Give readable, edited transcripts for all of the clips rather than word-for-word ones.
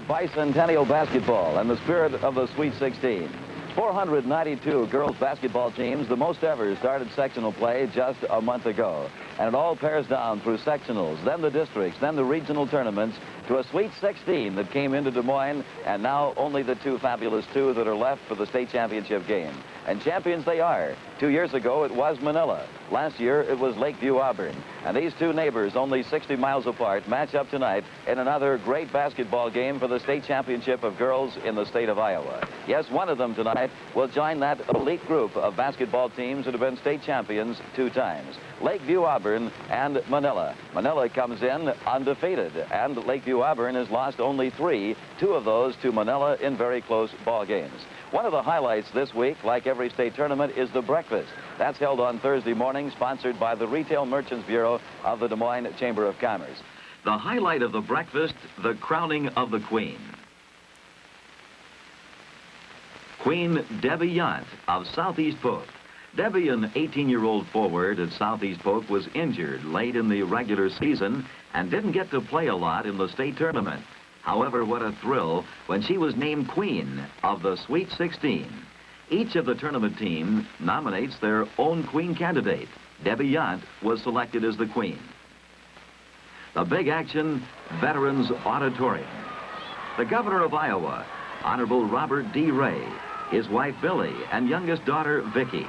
Bicentennial basketball and the spirit of the Sweet 16. 492 girls basketball teams, the most ever, started sectional play just a month ago. And it all pairs down through sectionals, then the districts, then the regional tournaments, to a Sweet 16 that came into Des Moines, and now only the two fabulous two that are left for the state championship game. And champions they are. 2 years ago, it was Manilla. Last year, it was View-Auburn. And these two neighbors, only 60 miles apart, match up tonight in another great basketball game for the state championship of girls in the state of Iowa. Yes, one of them tonight will join that elite group of basketball teams that have been state champions 2 times. View-Auburn and Manilla. Manilla comes in undefeated, and View-Auburn has lost only 3, 2 of those to Manilla in very close ball games. One of the highlights this week, like every state tournament, is the breakfast. That's held on Thursday morning, sponsored by the Retail Merchants Bureau of the Des Moines Chamber of Commerce. The highlight of the breakfast, the crowning of the Queen. Queen Debbie Yount of Southeast Polk. Debbie, an 18-year-old forward at Southeast Polk, was injured late in the regular season and didn't get to play a lot in the state tournament. However, what a thrill when she was named Queen of the Sweet 16. Each of the tournament teams nominates their own Queen candidate. Debbie Yount was selected as the Queen. The big action, Veterans Auditorium. The governor of Iowa, Honorable Robert D. Ray, his wife Billy, and youngest daughter Vicki.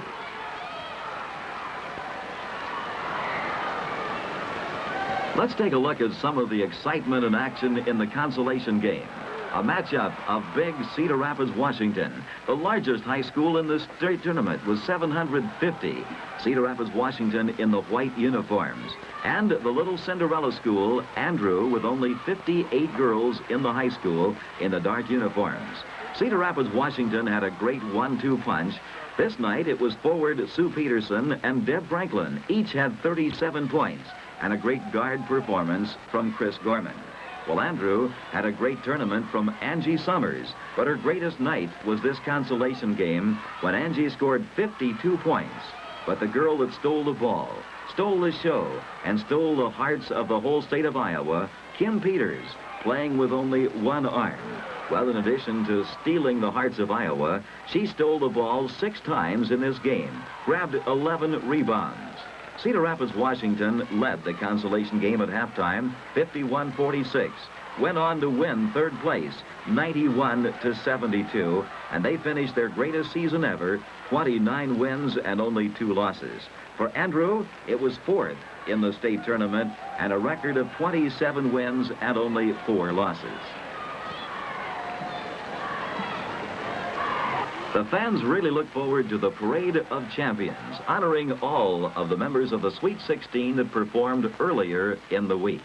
Let's take a look at some of the excitement and action in the consolation game. A matchup of big Cedar Rapids, Washington. The largest high school in the state tournament was 750. Cedar Rapids, Washington in the white uniforms. And the little Cinderella school, Andrew, with only 58 girls in the high school in the dark uniforms. Cedar Rapids, Washington had a great 1-2 punch. This night it was forward Sue Peterson and Deb Franklin. Each had 37 points. And a great guard performance from Chris Gorman. Well, Andrew had a great tournament from Angie Summers, but her greatest night was this consolation game when Angie scored 52 points. But the girl that stole the ball, stole the show, and stole the hearts of the whole state of Iowa, Kim Peters, playing with only one arm. Well, in addition to stealing the hearts of Iowa, she stole the ball 6 times in this game, grabbed 11 rebounds. Cedar Rapids, Washington led the consolation game at halftime, 51-46. Went on to win 3rd place, 91-72, and they finished their greatest season ever, 29 wins and only 2 losses. For Andrew, it was 4th in the state tournament and a record of 27 wins and only 4 losses. The fans really look forward to the Parade of Champions, honoring all of the members of the Sweet 16 that performed earlier in the week.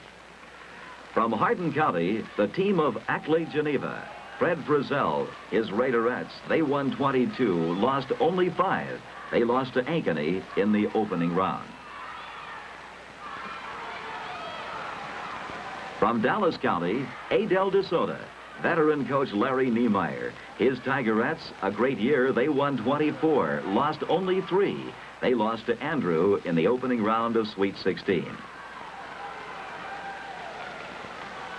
From Hardin County, the team of Ackley Geneva, Fred Frizzell, his Raiderettes, they won 22, lost only 5. They lost to Ankeny in the opening round. From Dallas County, Adel DeSoto, veteran coach Larry Niemeyer. His Tigerettes, a great year, they won 24, lost only 3. They lost to Andrew in the opening round of Sweet 16.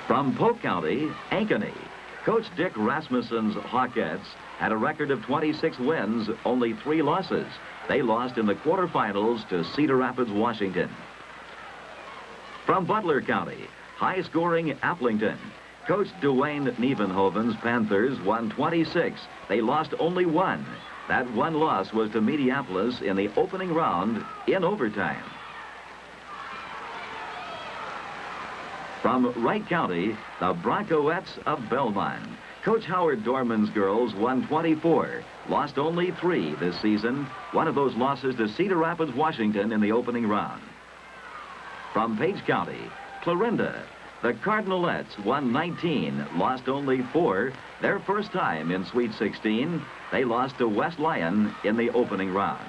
From Polk County, Ankeny, Coach Dick Rasmussen's Hawkettes had a record of 26 wins, only 3 losses. They lost in the quarterfinals to Cedar Rapids, Washington. From Butler County, high-scoring Applington, Coach Dwayne Nievenhoven's Panthers won 26. They lost only 1. That one loss was to Mediapolis in the opening round in overtime. From Wright County, the Broncoettes of Belmont. Coach Howard Dorman's girls won 24, lost only 3 this season. One of those losses to Cedar Rapids, Washington in the opening round. From Page County, Clarinda, the Cardinalettes won 19, lost only 4. Their first time in Sweet 16. They lost to West Lyon in the opening round.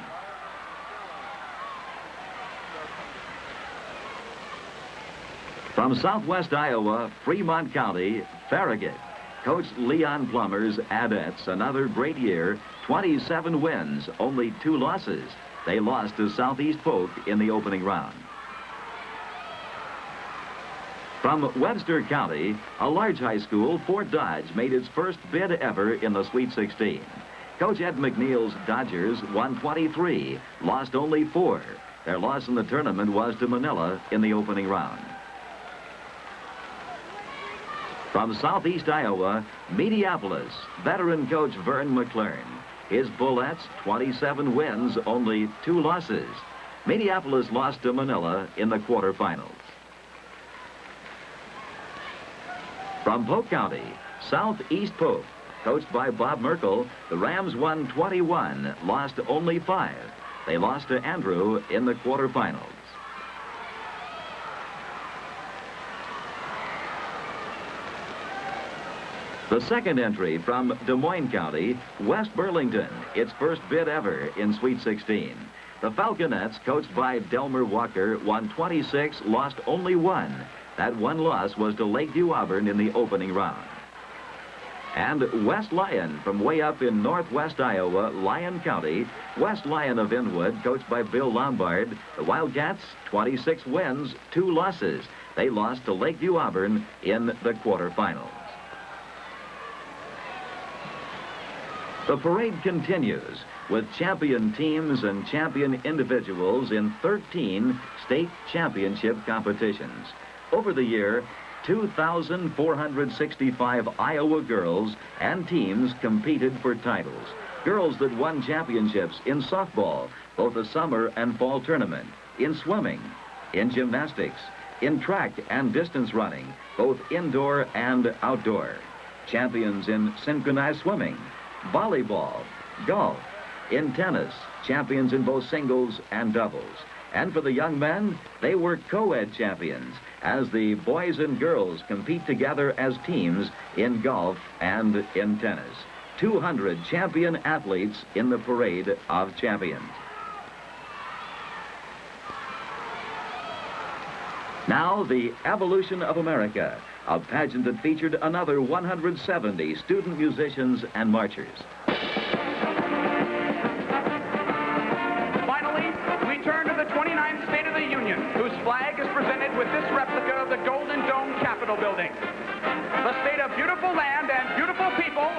From Southwest Iowa, Fremont County, Farragut, Coach Leon Plummer's Adettes, another great year, 27 wins, only 2 losses. They lost to Southeast Polk in the opening round. From Webster County, a large high school, Fort Dodge, made its first bid ever in the Sweet 16. Coach Ed McNeil's Dodgers won 23, lost only 4. Their loss in the tournament was to Manilla in the opening round. From Southeast Iowa, Mediapolis, veteran coach Vern McLaren. His Bullets, 27 wins, only 2 losses. Mediapolis lost to Manilla in the quarterfinals. From Polk County, Southeast Polk, coached by Bob Merkel, the Rams won 21, lost only 5. They lost to Andrew in the quarterfinals. The second entry from Des Moines County, West Burlington, its first bid ever in Sweet 16. The Falconettes, coached by Delmer Walker, won 26, lost only 1. That 1 loss was to Lake View-Auburn in the opening round. And West Lyon, from way up in northwest Iowa, Lyon County, West Lyon of Inwood, coached by Bill Lombard. The Wildcats, 26 wins, 2 losses. They lost to Lake View-Auburn in the quarterfinals. The parade continues with champion teams and champion individuals in 13 state championship competitions. Over the year, 2,465 Iowa girls and teams competed for titles. Girls that won championships in softball, both the summer and fall tournament, in swimming, in gymnastics, in track and distance running, both indoor and outdoor. Champions in synchronized swimming, volleyball, golf, in tennis, champions in both singles and doubles. And for the young men, they were co-ed champions as the boys and girls compete together as teams in golf and in tennis. 200 champion athletes in the parade of champions. Now, the Evolution of America, a pageant that featured another 170 student musicians and marchers. Finally, we turn to the 29th State of the Union, whose flag is presented with this replica of the Golden Dome Capitol building. The state of beautiful land and beautiful people,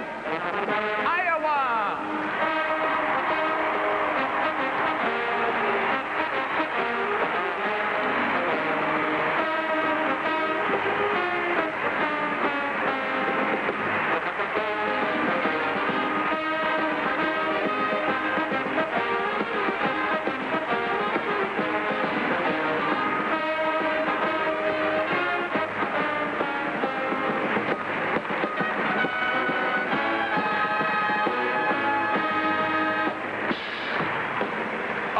Iowa!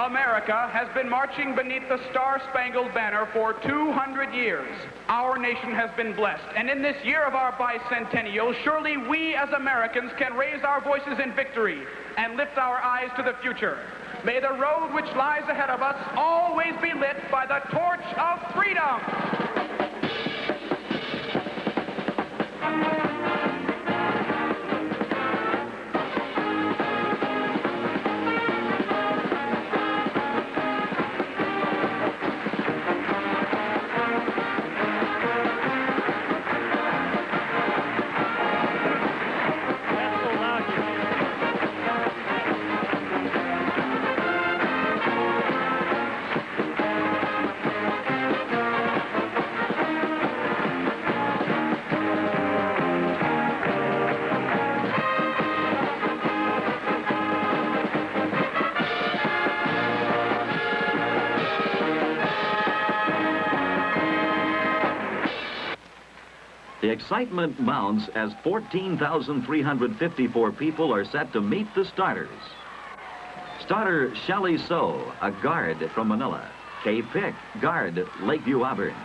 America has been marching beneath the Star-Spangled Banner for 200 years. Our nation has been blessed, and in this year of our bicentennial, surely we as Americans can raise our voices in victory and lift our eyes to the future. May the road which lies ahead of us always be lit by the torch of freedom. The excitement mounts as 14,354 people are set to meet the starters. Starter Shelley So, a guard from Manila. Kay Pick, guard, Lake View-Auburn.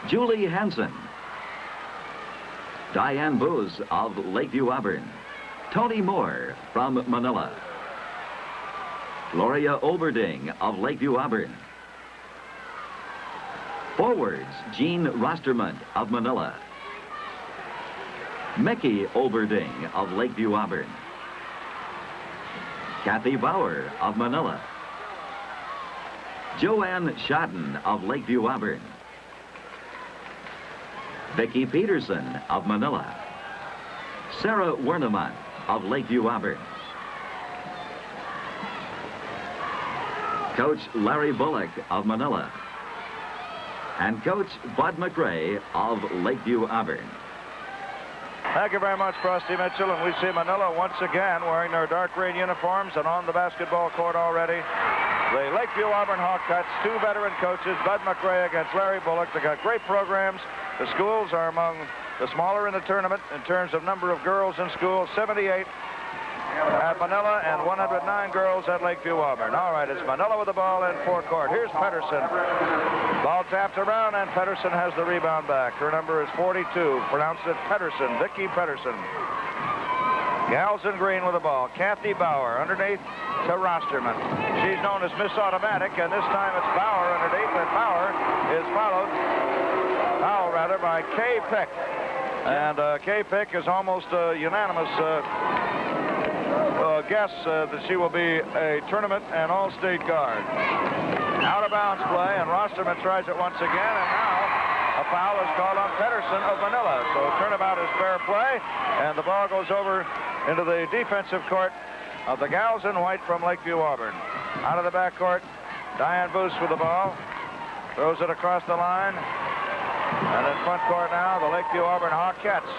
Julie Hanson. Diane Booz of Lake View-Auburn. Tony Moore from Manila. Gloria Olberding of Lake View-Auburn. Forwards, Gene Rosterman of Manila. Mickey Olberding of Lake View-Auburn. Kathy Bauer of Manila. Joanne Schotten of Lake View-Auburn. Vicki Peterson of Manilla. Sarah Werneman of Lakeview-Auburn. Coach Larry Bullock of Manilla. And Coach Bud McRae of Lakeview-Auburn. Thank you very much, Frosty Mitchell. And we see Manilla once again wearing their dark green uniforms and on the basketball court already. The Lakeview-Auburn Hawkettes, two veteran coaches, Bud McRae against Larry Bullock. They got great programs. The schools are among the smaller in the tournament in terms of number of girls in school, 78 at Manilla and 109 girls at Lakeview-Auburn. All right, it's Manilla with the ball in forecourt. Here's Pedersen. Ball tapped around, and Pedersen has the rebound back. Her number is 42. Pronounced it Pedersen, Vicki Pedersen. Gals in green with the ball. Kathy Bauer underneath to Rosterman. She's known as Miss Automatic, and this time it's Bauer underneath, and Bauer is fouled by Kay Pick. And Kay Pick is almost a unanimous guess that she will be a tournament and all-state guard. Out of bounds play, and Rosterman tries it once again, and now a foul is called on Pedersen of Manilla. So turnabout is fair play, and the ball goes over into the defensive court of the Gals in white from Lakeview-Auburn. Out of the backcourt, Diane Boos with the ball. Throws it across the line. And in front court now, the Lakeview-Auburn Hawkettes.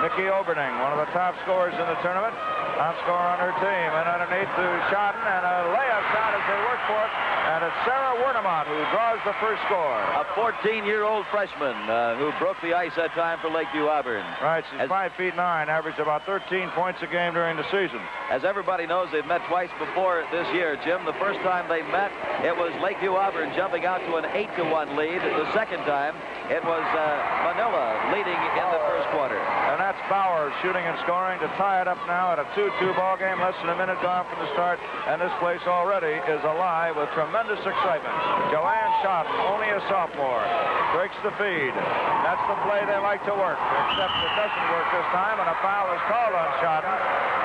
Nikki Oberning, one of the top scorers in the tournament. Top scorer on her team. And underneath to Schotten, and a layup shot as they work for it. And it's Sarah Werneman who draws the first score. A 14-year-old freshman who broke the ice that time for Lakeview-Auburn. Right, she's 5 feet 9, averaged about 13 points a game during the season. As everybody knows, they've met twice before this year, Jim. The first time they met, it was Lakeview-Auburn jumping out to an 8-1 lead. The second time, it was Manilla leading in the first quarter. And that's Bauer shooting and scoring to tie it up now at a 2-2 ball game. Less than a minute gone from the start, and this place already is alive with tremendous excitement. Joanne Schotten, only a sophomore, breaks the feed. That's the play they like to work, except it doesn't work this time, and a foul is called on Schotten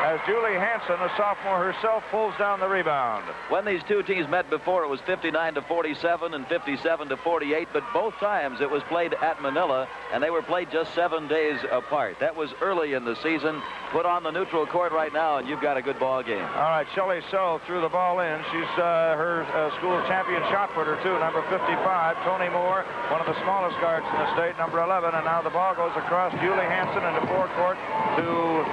as Julie Hanson, a sophomore herself, pulls down the rebound. When these two teams met before, it was 59-47 and 57-48, but both times it was played at Manilla, and they were played just 7 days apart. That was early in the season. Put on the neutral court right now, and you've got a good ball game. All right, Shelley So threw the ball in. She's her school champion shot putter, too, number 55. Tony Moore, one of the smallest guards in the state, number 11. And now the ball goes across Julie Hanson into forecourt to...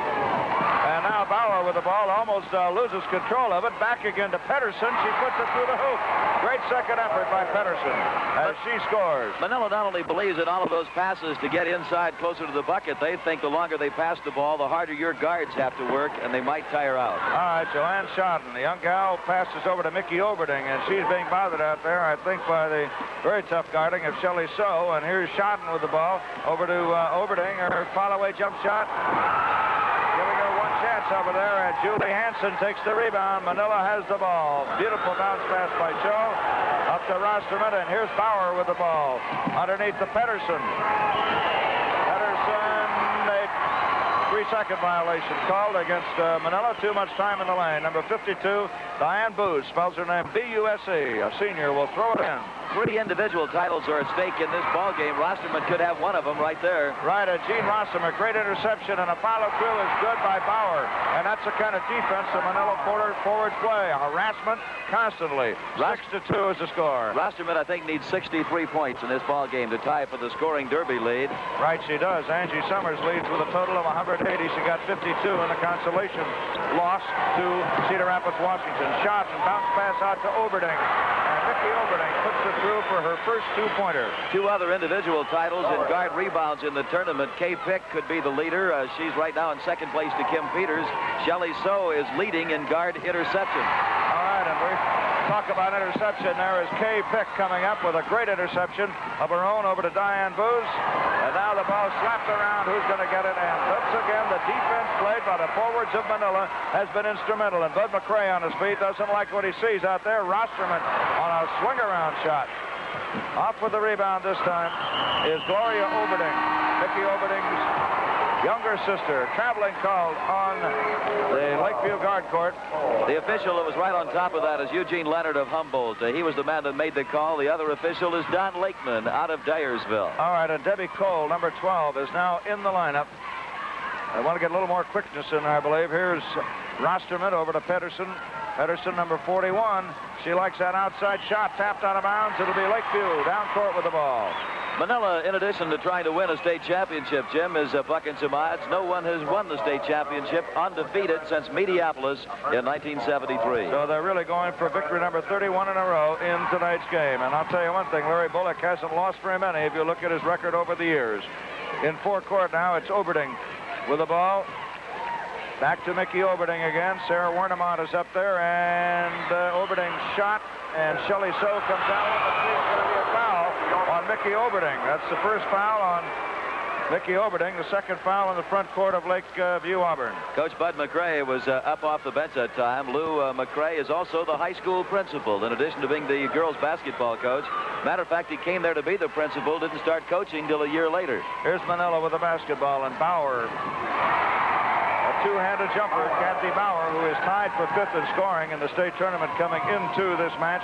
And now Bauer with the ball almost loses control of it. Back again to Pedersen. She puts it through the hoop. Great second effort by Pedersen as she scores. Manilla not only believes in all of those passes to get inside closer to the bucket, they think the longer they pass the ball, the harder your guards have to work, and they might tire out. All right, Joanne Schotten, the young gal, passes over to Mickey Oberding, and she's being bothered out there, I think, by the very tough guarding of Shelley So. And here's Schotten with the ball over to Oberding. Her follow-away jump shot. Giving her one chance over there, and Julie Hanson takes the rebound. Manilla has the ball. Beautiful bounce pass by Cho. Up to Rosterman, and here's Bauer with the ball. Underneath to Pedersen. Pedersen, a 3-second violation called against Manilla. Too much time in the lane. Number 52, Diane Boos, spells her name B-U-S-E. A senior will throw it in. 3 individual titles are at stake in this ball game. Rosterman could have one of them right there. Right, Gene Rosterman, great interception, and a follow-through is good by Bauer. And that's the kind of defense the Manilla forwards play. Harassment constantly. 6-2 is the score. Rosterman, I think, needs 63 points in this ball game to tie for the scoring derby lead. Right, she does. Angie Summers leads with a total of 180. She got 52 in the consolation loss to Cedar Rapids, Washington. Shot and bounce pass out to Oberding. And Vicki Oberding puts it through for her first 2-pointer. 2 other individual titles in guard rebounds in the tournament. Kay Pick could be the leader. She's right now in second place to Kim Peters. Shelley So is leading in guard interception. All right, and we talk about interception. There is Kay Pick coming up with a great interception of her own over to Diane Boos. And now the ball slapped around. Who's going to get it? And once again, the defense played by the forwards of Manilla has been instrumental. And Bud McRae on his feet doesn't like what he sees out there. Rosterman on a swing-around shot. Off with the rebound this time is Gloria Oberding. Vicki Oberding's younger sister. Traveling called on the Lakeview guard court. The official that was right on top of that is Eugene Leonard of Humboldt. He was the man that made the call. The other official is Don Lakeman out of Dyersville. All right, and Debbie Cole, number 12, is now in the lineup. I want to get a little more quickness in there, I believe. Here's Rosterman over to Pedersen. Pedersen, number 41. She likes that outside shot, tapped out of bounds. It'll be Lakeview down court with the ball. Manilla, in addition to trying to win a state championship, Jim, is bucking some odds. No one has won the state championship undefeated since Mediapolis in 1973. So they're really going for victory number 31 in a row in tonight's game. And I'll tell you one thing, Larry Bullock hasn't lost very many if you look at his record over the years. In forecourt now, it's Oberding with the ball. Back to Mickey Oberding again. Sarah Wernemont is up there, and Oberding's shot, and Shelley So comes out with it. It's going to be a foul on Mickey Oberding. That's the first foul on Mickey Oberding, the second foul in the front court of View-Auburn. Coach Bud McRae was up off the bench that time. Lou McRae is also the high school principal, in addition to being the girls' basketball coach. Matter of fact, he came there to be the principal, didn't start coaching till a year later. Here's Manilla with the basketball, and Bauer. Two-handed jumper, Kathy Bauer, who is tied for 5th in scoring in the state tournament coming into this match.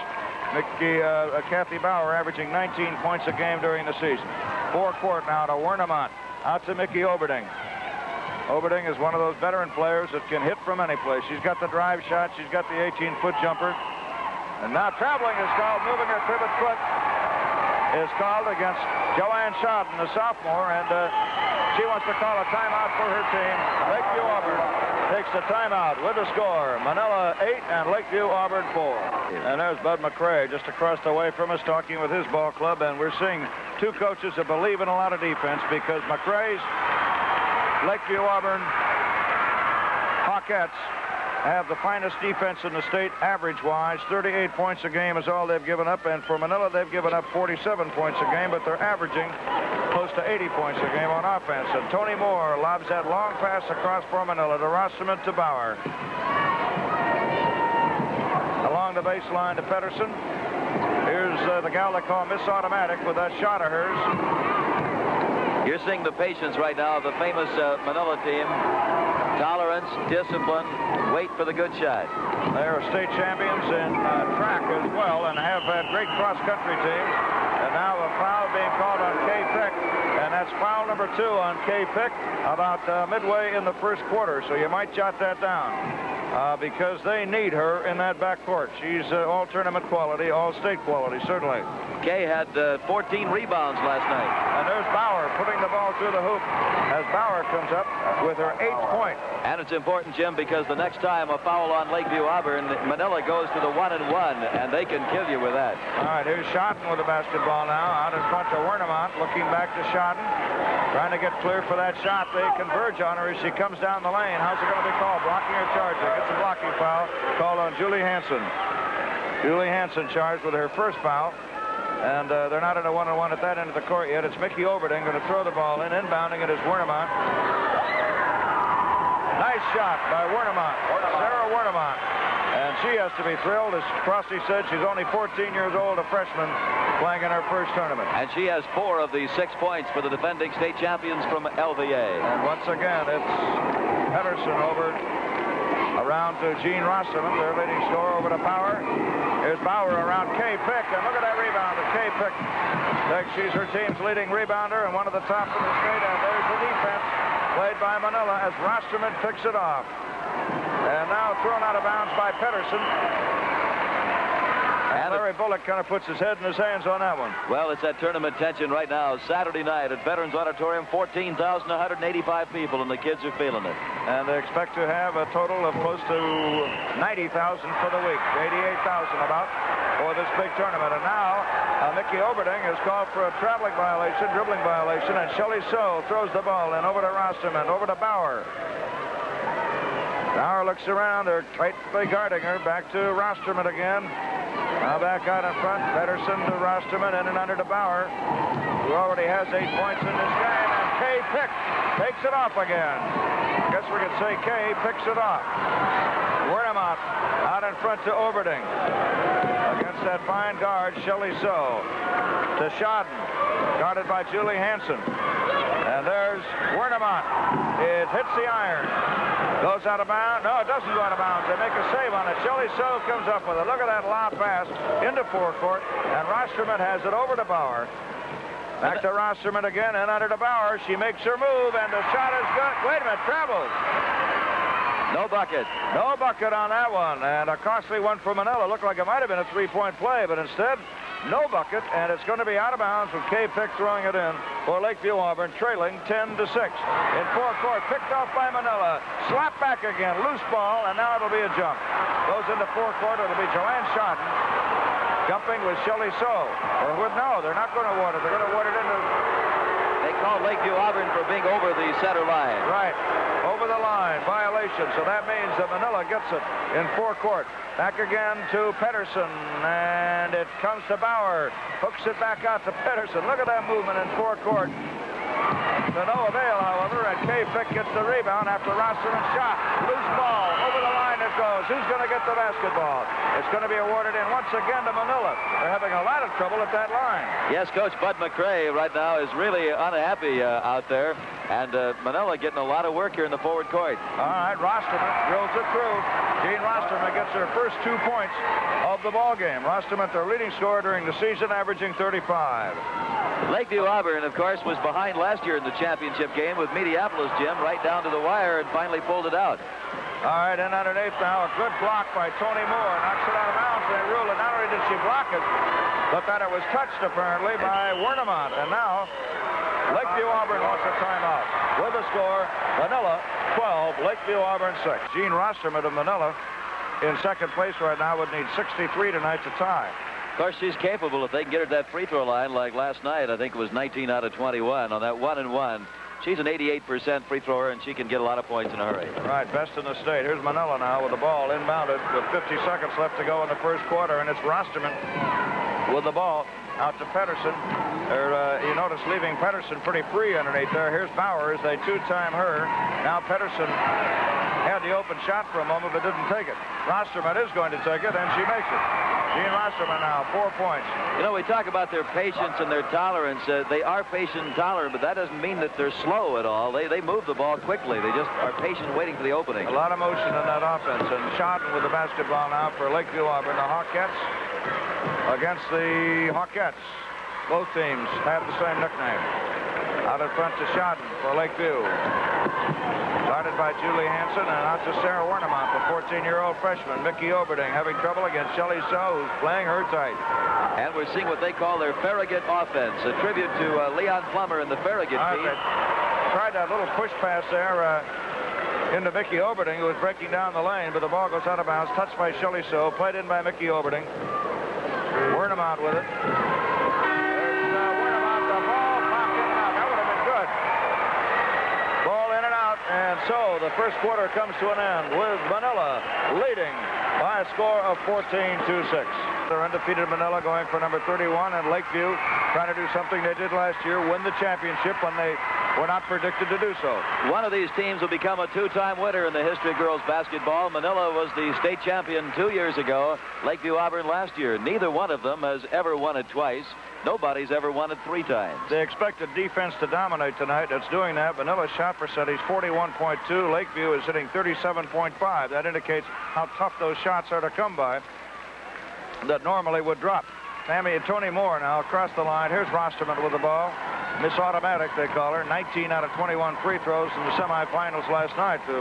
Kathy Bauer averaging 19 points a game during the season. Forecourt now to Wernemont. Out to Mickey Oberding. Oberding is one of those veteran players that can hit from any place. She's got the drive shot. She's got the 18-foot jumper. And now traveling is called. Moving her pivot foot is called against Joanne Shodden, the sophomore, and she wants to call a timeout for her team. Lakeview Auburn takes the timeout with the score. Manilla 8 and Lakeview Auburn 4. And there's Bud McRae just across the way from us talking with his ball club, and we're seeing two coaches that believe in a lot of defense because McRae's Lakeview Auburn Hawkettes have the finest defense in the state average-wise. 38 points a game is all they've given up, and for Manilla they've given up 47 points a game, but they're averaging close to 80 points a game on offense. And Tony Moore lobs that long pass across for Manilla to Rosterman to Bauer. Along the baseline to Pedersen. Here's the gal they call Miss Automatic with that shot of hers. You're seeing the patience right now of the famous Manilla team. Tolerance, discipline, wait for the good shot. They are state champions in track as well and have had great cross-country teams. And now a foul being called on Kay Pick, and that's foul number 2 on Kay Pick about midway in the first quarter. So you might jot that down because they need her in that backcourt. She's all tournament quality, all state quality, certainly. Kay had 14 rebounds last night. And there's Bauer putting the ball through the hoop as Bauer comes up with her 8th point. And it's important, Jim, because the next time a foul on Lakeview Auburn, Manilla goes to the 1-and-1, and they can kill you with that. All right, here's Shodden with the basketball now. Out in front to Wernemont, looking back to Shodden. Trying to get clear for that shot. They converge on her as she comes down the lane. How's it going to be called? Blocking or charging? It's a blocking foul called on Julie Hanson. Julie Hanson charged with her first foul. And they're not in a 1-on-1 at that end of the court yet. It's Mickey Oberding going to throw the ball in. Inbounding it is Wernemont. Nice shot by Wernemont. Sarah Wernemont. And she has to be thrilled. As Frosty said, she's only 14 years old, a freshman, playing in her first tournament. And she has 4 of the 6 points for the defending state champions from LVA. And once again, it's Pedersen over around to Gene Rosterman, their leading scorer, over to Bauer. Here's Bauer around Kay Pick, and look at that rebound of Kay Pick. She's her team's leading rebounder and one of the top in the state, and there's the defense played by Manilla as Rosterman picks it off. And now thrown out of bounds by Pedersen. And Larry Bullock kind of puts his head in his hands on that one. Well, it's that tournament tension right now. Saturday night at Veterans Auditorium, 14,185 people, and the kids are feeling it. And they expect to have a total of close to 90,000 for the week, 88,000 about, for this big tournament. And now Mickey Oberding is called for a traveling violation, dribbling violation, and Shelley So throws the ball in over to Rosterman, over to Bauer. Bauer looks around. They're tightly guarding her. Back to Rosterman again. Now back out in front. Pedersen to Rosterman, in and under to Bauer, who already has 8 points in this game. And Kay Pick takes it off again. I guess we could say Kay picks it off. Wernemont out in front to Oberding. Against against that fine guard, Shelley So. To Shodden, guarded by Julie Hanson. And there's Wernemont. It hits the iron. Goes out of bounds. No, it doesn't go out of bounds. They make a save on it. Shelley So comes up with it. Look at that lob pass into forecourt. And Rosterman has it over to Bauer. Back to Rosterman again, and under to Bauer. She makes her move, and the shot is good. Wait a minute, travels. No bucket. No bucket on that one, and a costly one for Manilla. Looked like it might have been a three-point play, but instead, no bucket, and it's going to be out of bounds with Kay Pick throwing it in for Lakeview Auburn, trailing 10-6. In forecourt, picked off by Manilla. Slap back again, loose ball, and now it'll be a jump. Goes into forecourt, it'll be Joanne Shodden. Jumping with Shelley So. Or no, they're not going to award it. They're going to award it into... They called Lakeview Auburn for being over the center line. Right. Over the line. Violation. So that means that Manilla gets it in forecourt. Back again to Pedersen. And it comes to Bauer. Hooks it back out to Pedersen. Look at that movement in forecourt. To no avail, however, and Kay Pick gets the rebound after Rosterman's shot. Loose ball. Over the line it goes. Who's going to get the basketball? It's going to be awarded in once again to Manilla. They're having a lot of trouble at that line. Yes, Coach Bud McRae right now is really unhappy out there. And Manilla getting a lot of work here in the forward court. All right, Rosterman drills it through. Jean Rosterman gets her first 2 points of the ball game. Rosterman, their leading scorer during the season, averaging 35. Lakeview Auburn, of course, was behind last year in the championship game with Mediapolis, Jim, right down to the wire and finally pulled it out. All right, in underneath now, a good block by Tony Moore. Knocks it out of bounds, and they ruled it. Not only did she block it, but that it was touched, apparently, by Wernemont. And now, Lakeview Auburn wants a timeout. With the score, Manilla 12, Lakeview Auburn 6. Gene Rosterman of Manilla in second place right now would need 63 tonight to tie. Of course, she's capable if they can get her to that free throw line like last night. I think it was 19 out of 21 on that 1-and-1. She's an 88% free thrower, and she can get a lot of points in a hurry. Right, best in the state. Here's Manilla now with the ball inbounded with 50 seconds left to go in the first quarter, and it's Rosterman with the ball out to Pedersen. You notice leaving Pedersen pretty free underneath there. Here's Bauer as they two-time her. Now Pedersen had the open shot for a moment, but didn't take it. Rosterman is going to take it, and she makes it. Gene Rosterman now, 4 points. You know, we talk about their patience and their tolerance. They are patient and tolerant, but that doesn't mean that they're slow at all. They move the ball quickly. They just are patient waiting for the opening. A lot of motion in that offense. And Shodden with the basketball now for Lakeview Auburn. The Hawkettes against the Hawkettes. Both teams have the same nickname. Out in front to Shodden for Lakeview. Guarded by Julie Hanson, and out to Sarah Wernemont, the 14-year-old freshman. Mickey Oberding having trouble against Shelley So, who's playing her tight. And we're seeing what they call their Farragut offense, a tribute to Leon Plummer and the Farragut team. Tried that little push pass there into Mickey Oberding, who was breaking down the lane, but the ball goes out of bounds, touched by Shelley So, played in by Mickey Oberding. Wernemont with it. There's Wernemont, the ball popped in and out. That would have been good. Ball in and out, and so the first quarter comes to an end with Manilla leading by a score of 14-6. They're undefeated Manilla going for number 31, and Lakeview trying to do something they did last year, win the championship when they were not predicted to do so. One of these teams will become a two-time winner in the history of girls basketball. Manilla was the state champion 2 years ago. Lakeview Auburn last year. Neither one of them has ever won it twice. Nobody's ever won it 3 times. They expected defense to dominate tonight. That's doing that. Manilla's shot percentage 41.2. Lakeview is hitting 37.5. That indicates how tough those shots are to come by that normally would drop. Tony Moore now across the line. Here's Rosterman with the ball. Miss Automatic, they call her. 19 out of 21 free throws in the semifinals last night to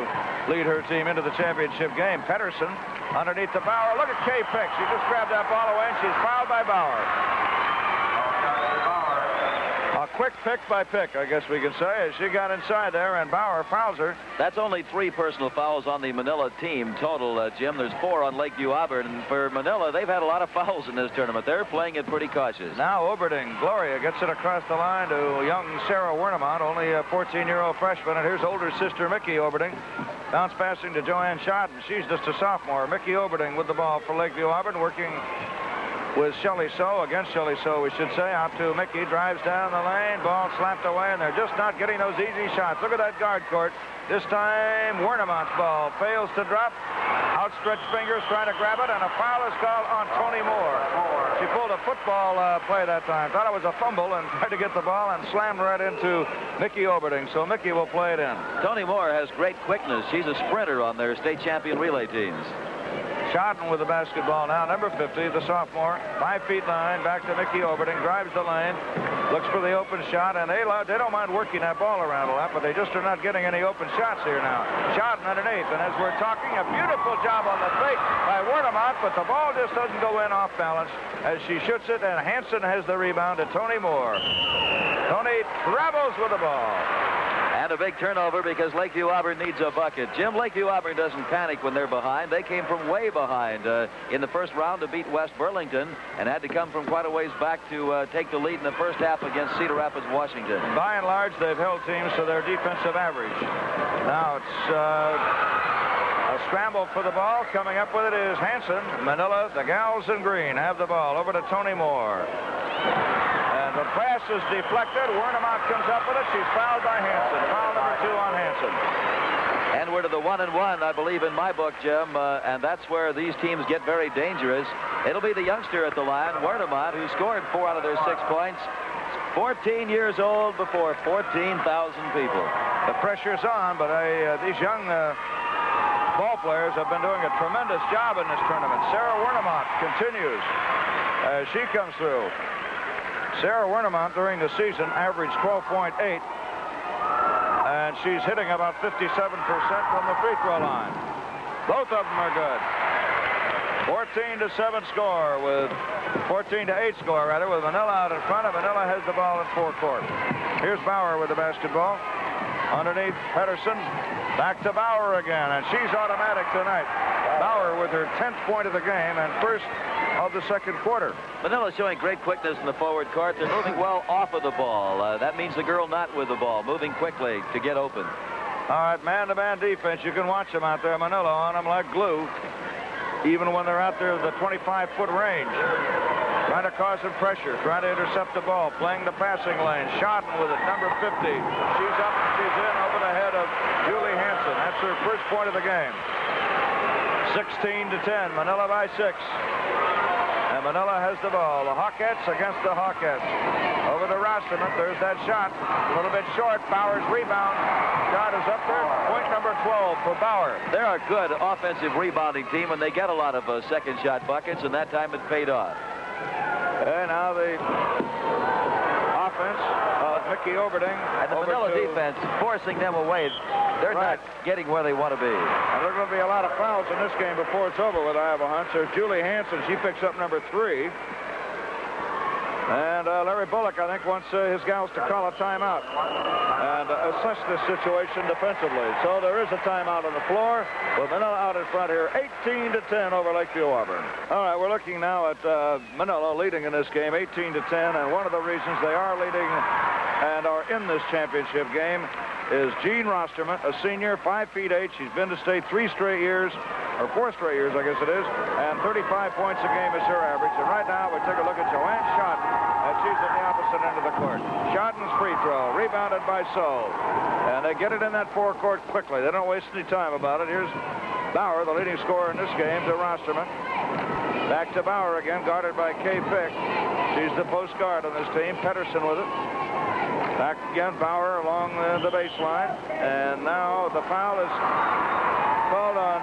lead her team into the championship game. Pedersen underneath the Bauer. Look at Kay Pick. She just grabbed that ball away, and she's fouled by Bauer. A quick pick by Pick, I guess we can say, as she got inside there, and Bauer fouls her. That's only 3 personal fouls on the Manilla team total, Jim. There's 4 on Lakeview Auburn. And for Manilla, they've had a lot of fouls in this tournament. They're playing it pretty cautious. Now Oberding, Gloria gets it across the line to young Sarah Wernemont, only a 14-year-old freshman. And here's older sister Mickey Oberding. Bounce passing to Joanne Shodden. She's just a sophomore. Mickey Oberding with the ball for Lakeview Auburn, working with Shelley So, against Shelley So, we should say. Out to Mickey, drives down the lane, ball slapped away, and they're just not getting those easy shots. Look at that guard court. This time, Wernemont's ball fails to drop. Out outstretched fingers trying to grab it, and a foul is called on Tony Moore. She pulled a football play that time. Thought it was a fumble and tried to get the ball and slammed right into Mickey Oberding. So Mickey will play it in. Tony Moore has great quickness. She's a sprinter on their state champion relay teams. Schotten with the basketball now, number 50, the sophomore. 5 feet 9, back to Mickey Oberding, drives the lane, looks for the open shot, and they don't mind working that ball around a lot, but they just are not getting any open shots here now. Schotten underneath, and as we're talking, a beautiful job on the fake by Wernemont, but the ball just doesn't go in off balance as she shoots it, and Hanson has the rebound to Tony Moore. Tony travels with the ball. And a big turnover because Lakeview-Auburn needs a bucket. Jim, Lakeview-Auburn doesn't panic when they're behind. They came from way behind in the first round to beat West Burlington and had to come from quite a ways back to take the lead in the first half against Cedar Rapids, Washington. By and large, they've held teams to their defensive average. Now it's a scramble for the ball. Coming up with it is Hanson. Manilla, the gals in green, have the ball. Over to Tony Moore. And the pass is deflected. Wernemont comes up with it. She's fouled by Hanson. Foul number 2 on Hanson. And we're to the 1-1, I believe, in my book, Jim, and that's where these teams get very dangerous. It'll be the youngster at the line, Wernemont, who scored 4 out of their 6 points. 14 years old before 14,000 people. The pressure's on, but these young ball players have been doing a tremendous job in this tournament. Sarah Wernemont continues as she comes through. Sarah Wernemont during the season averaged 12.8, and she's hitting about 57% from the free throw line. Both of them are good. 14-7 score with 14-8 score rather with Manilla out in front, and Manilla has the ball in forecourt. Here's Bauer with the basketball. Underneath Pedersen, back to Bauer again, and she's automatic tonight. Bauer with her 10th point of the game and first of the second quarter. Manilla showing great quickness in the forward court. They're moving well off of the ball. That means the girl not with the ball, moving quickly to get open. All right, man-to-man defense. You can watch them out there. Manilla on them like glue, even when they're out there at the 25-foot range. Trying to cause some pressure, trying to intercept the ball, playing the passing lane. Schotten with it, number 50. She's up and she's in over the head of Julie Hanson. That's her first point of the game. 16-10, Manilla by 6. And Manilla has the ball. The Hawkettes against the Hawkettes. Over to Rosterman. There's that shot. A little bit short. Bauer's rebound. Shot is up there. Point number 12 for Bauer. They're a good offensive rebounding team, and they get a lot of second shot buckets, and that time it paid off. And now the offense of Mickey Oberding. And the Manilla defense forcing them away. They're not getting where they want to be. And there's going to be a lot of fouls in this game before it's over with Iowa Hunts. There's Julie Hanson. She picks up number 3. And Larry Bullock, I think, wants his gals to call a timeout and assess this situation defensively. So there is a timeout on the floor with Manilla out in front here, 18-10 over Lakeview-Auburn. All right, we're looking now at Manilla leading in this game, 18-10, and one of the reasons they are leading and are in this championship game is Jean Rosterman, a senior, 5 feet 8. She's been to state 3 straight years, or 4 straight years, I guess it is, and 35 points a game is her average. And right now, we take a look at Joanne Schotten, and she's at the opposite end of the court. Schotten's free throw, rebounded by Soule. And they get it in that forecourt quickly. They don't waste any time about it. Here's Bauer, the leading scorer in this game, to Rosterman. Back to Bauer again, guarded by Kay Fick. She's the post guard on this team. Pedersen with it. Back again, Bauer along the baseline. And now the foul is called on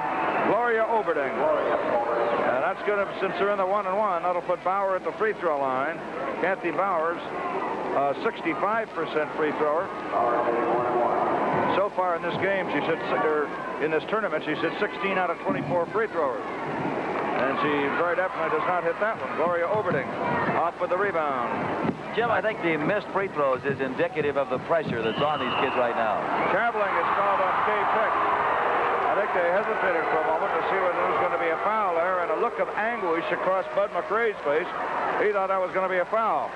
Gloria Oberding. And that's good, since they're in the 1-1. That'll put Bauer at the free throw line. Kathy Bauer's 65% free thrower. So far in this game, in this tournament, she's hit 16 out of 24 free throwers. And she very definitely does not hit that one. Gloria Oberding off with the rebound. Jim, I think the missed free throws is indicative of the pressure that's on these kids right now. Traveling is called on Kay Fick. I think they hesitated for a moment to see whether there was going to be a foul there, and a look of anguish across Bud McRae's face. He thought that was going to be a foul.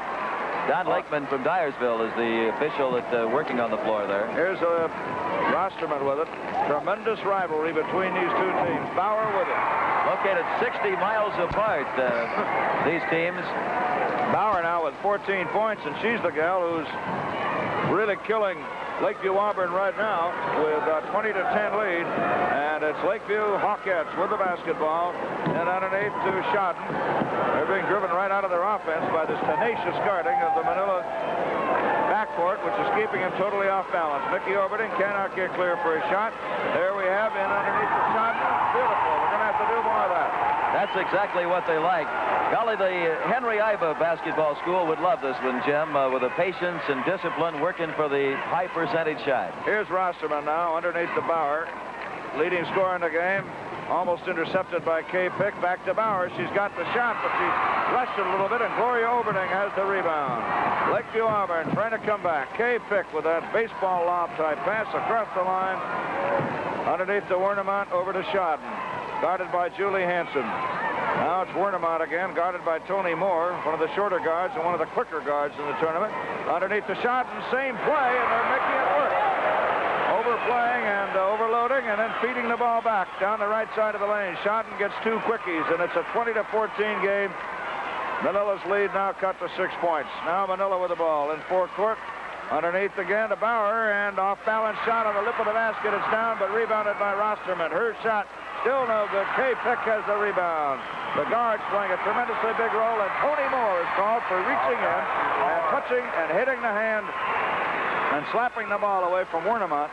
Don Lakeman from Dyersville is the official that's working on the floor there. Here's Rosterman with it. Tremendous rivalry between these two teams. Bauer with it. Located 60 miles apart, these teams. Bauer now with 14 points, and she's the gal who's really killing Lakeview Auburn right now with a 20-10 lead. And it's Lakeview Hawkettes with the basketball. And underneath to Shodden. They're being driven right out of their offense by this tenacious guarding of the Manilla backcourt, which is keeping him totally off balance. Mickey Overton cannot get clear for a shot. There we have in underneath the shot. Beautiful. We're going to have to do more of that. That's exactly what they like. Golly, the Henry Iba basketball school would love this one, Jim, with the patience and discipline working for the high percentage shot. Here's Rosterman now underneath the Bauer. Leading scorer in the game. Almost intercepted by Kay Pick. Back to Bauer. She's got the shot, but she's rushed it a little bit, and Gloria Oberding has the rebound. Lakeview Auburn trying to come back. Kay Pick with that baseball lob type pass across the line. Underneath the Wernemont over to Shodden. Guarded by Julie Hanson. Now it's Wernemont again, guarded by Tony Moore, one of the shorter guards and one of the quicker guards in the tournament. Underneath the Shodden, same play, and they're making it work. Overplaying and overloading, and then feeding the ball back down the right side of the lane. Shodden gets 2 quickies, and it's a 20-14 game. Manilla's lead now cut to 6 points. Now Manilla with the ball in forecourt. Underneath again to Bauer, and off-balance shot on the lip of the basket. It's down, but rebounded by Rosterman. Her shot still no good. Kay Pick has the rebound. The guard's playing a tremendously big role, and Tony Moore is called for reaching in and touching and hitting the hand and slapping the ball away from Wernemont.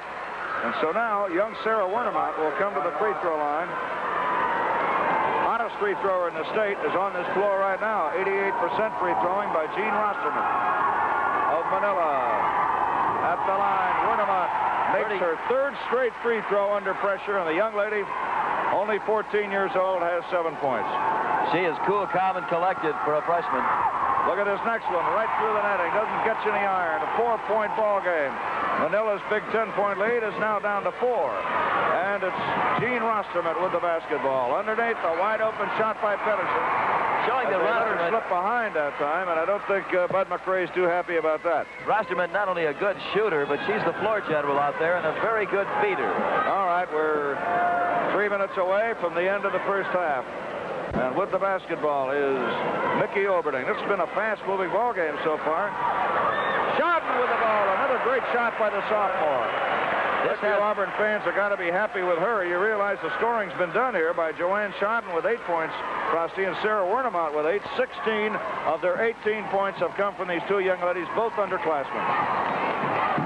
And so now young Sarah Wernemont will come to the free throw line. Hottest free thrower in the state is on this floor right now. 88% free throwing by Jean Rosterman of Manilla. At the line, Wernemont makes her 3rd straight free throw under pressure, and the young lady, only 14 years old, has 7 points. She is cool, calm, and collected for a freshman. Look at this next one, right through the netting. Doesn't catch any iron. A 4-point ball game. Manilla's big 10-point lead is now down to 4. And it's Jean Rosterman with the basketball. Underneath, a wide-open shot by Pedersen. Showing that Rosterman slipped behind that time, and I don't think Bud McRae's too happy about that. Rosterman not only a good shooter, but she's the floor general out there and a very good feeder. All right, we're 3 minutes away from the end of the first half. And with the basketball is Mickey Oberding. This has been a fast-moving ball game so far. Shodden with the ball. Another great shot by the sophomore. Lakeview Auburn fans have got to be happy with her. You realize the scoring's been done here by Joanne Shodden with 8 points, Frosty, and Sarah Wernemont with 8. 16 of their 18 points have come from these 2 young ladies, both underclassmen.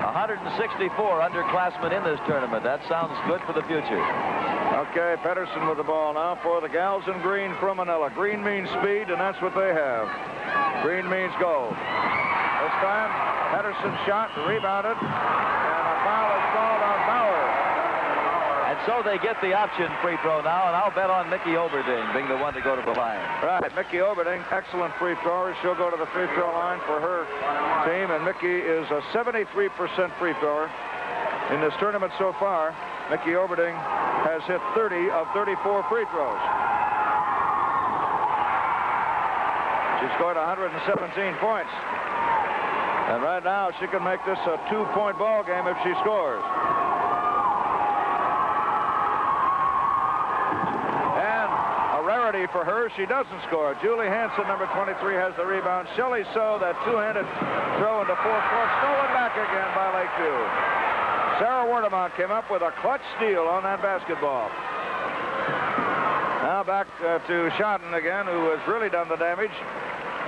164 underclassmen in this tournament. That sounds good for the future. Okay, Pedersen with the ball now for the gals in green from Manilla. Green means speed, and that's what they have. Green means go. This time, Pedersen shot, rebounded, and a foul is called on Bauer. And so they get the option free throw now, and I'll bet on Mickey Oberding being the one to go to the line. Right, Mickey Oberding, excellent free thrower. She'll go to the free throw line for her team, and Mickey is a 73% free thrower in this tournament so far. Mickey Oberding has hit 30 of 34 free throws. She scored 117 points. And right now, she can make this a 2-point ball game if she scores. And a rarity for her, she doesn't score. Julie Hanson, number 23, has the rebound. Shelley So, that 2-handed throw into forecourt, stolen back again by Lakeview. Sarah Wernemont came up with a clutch steal on that basketball. Now back to Shodden again, who has really done the damage.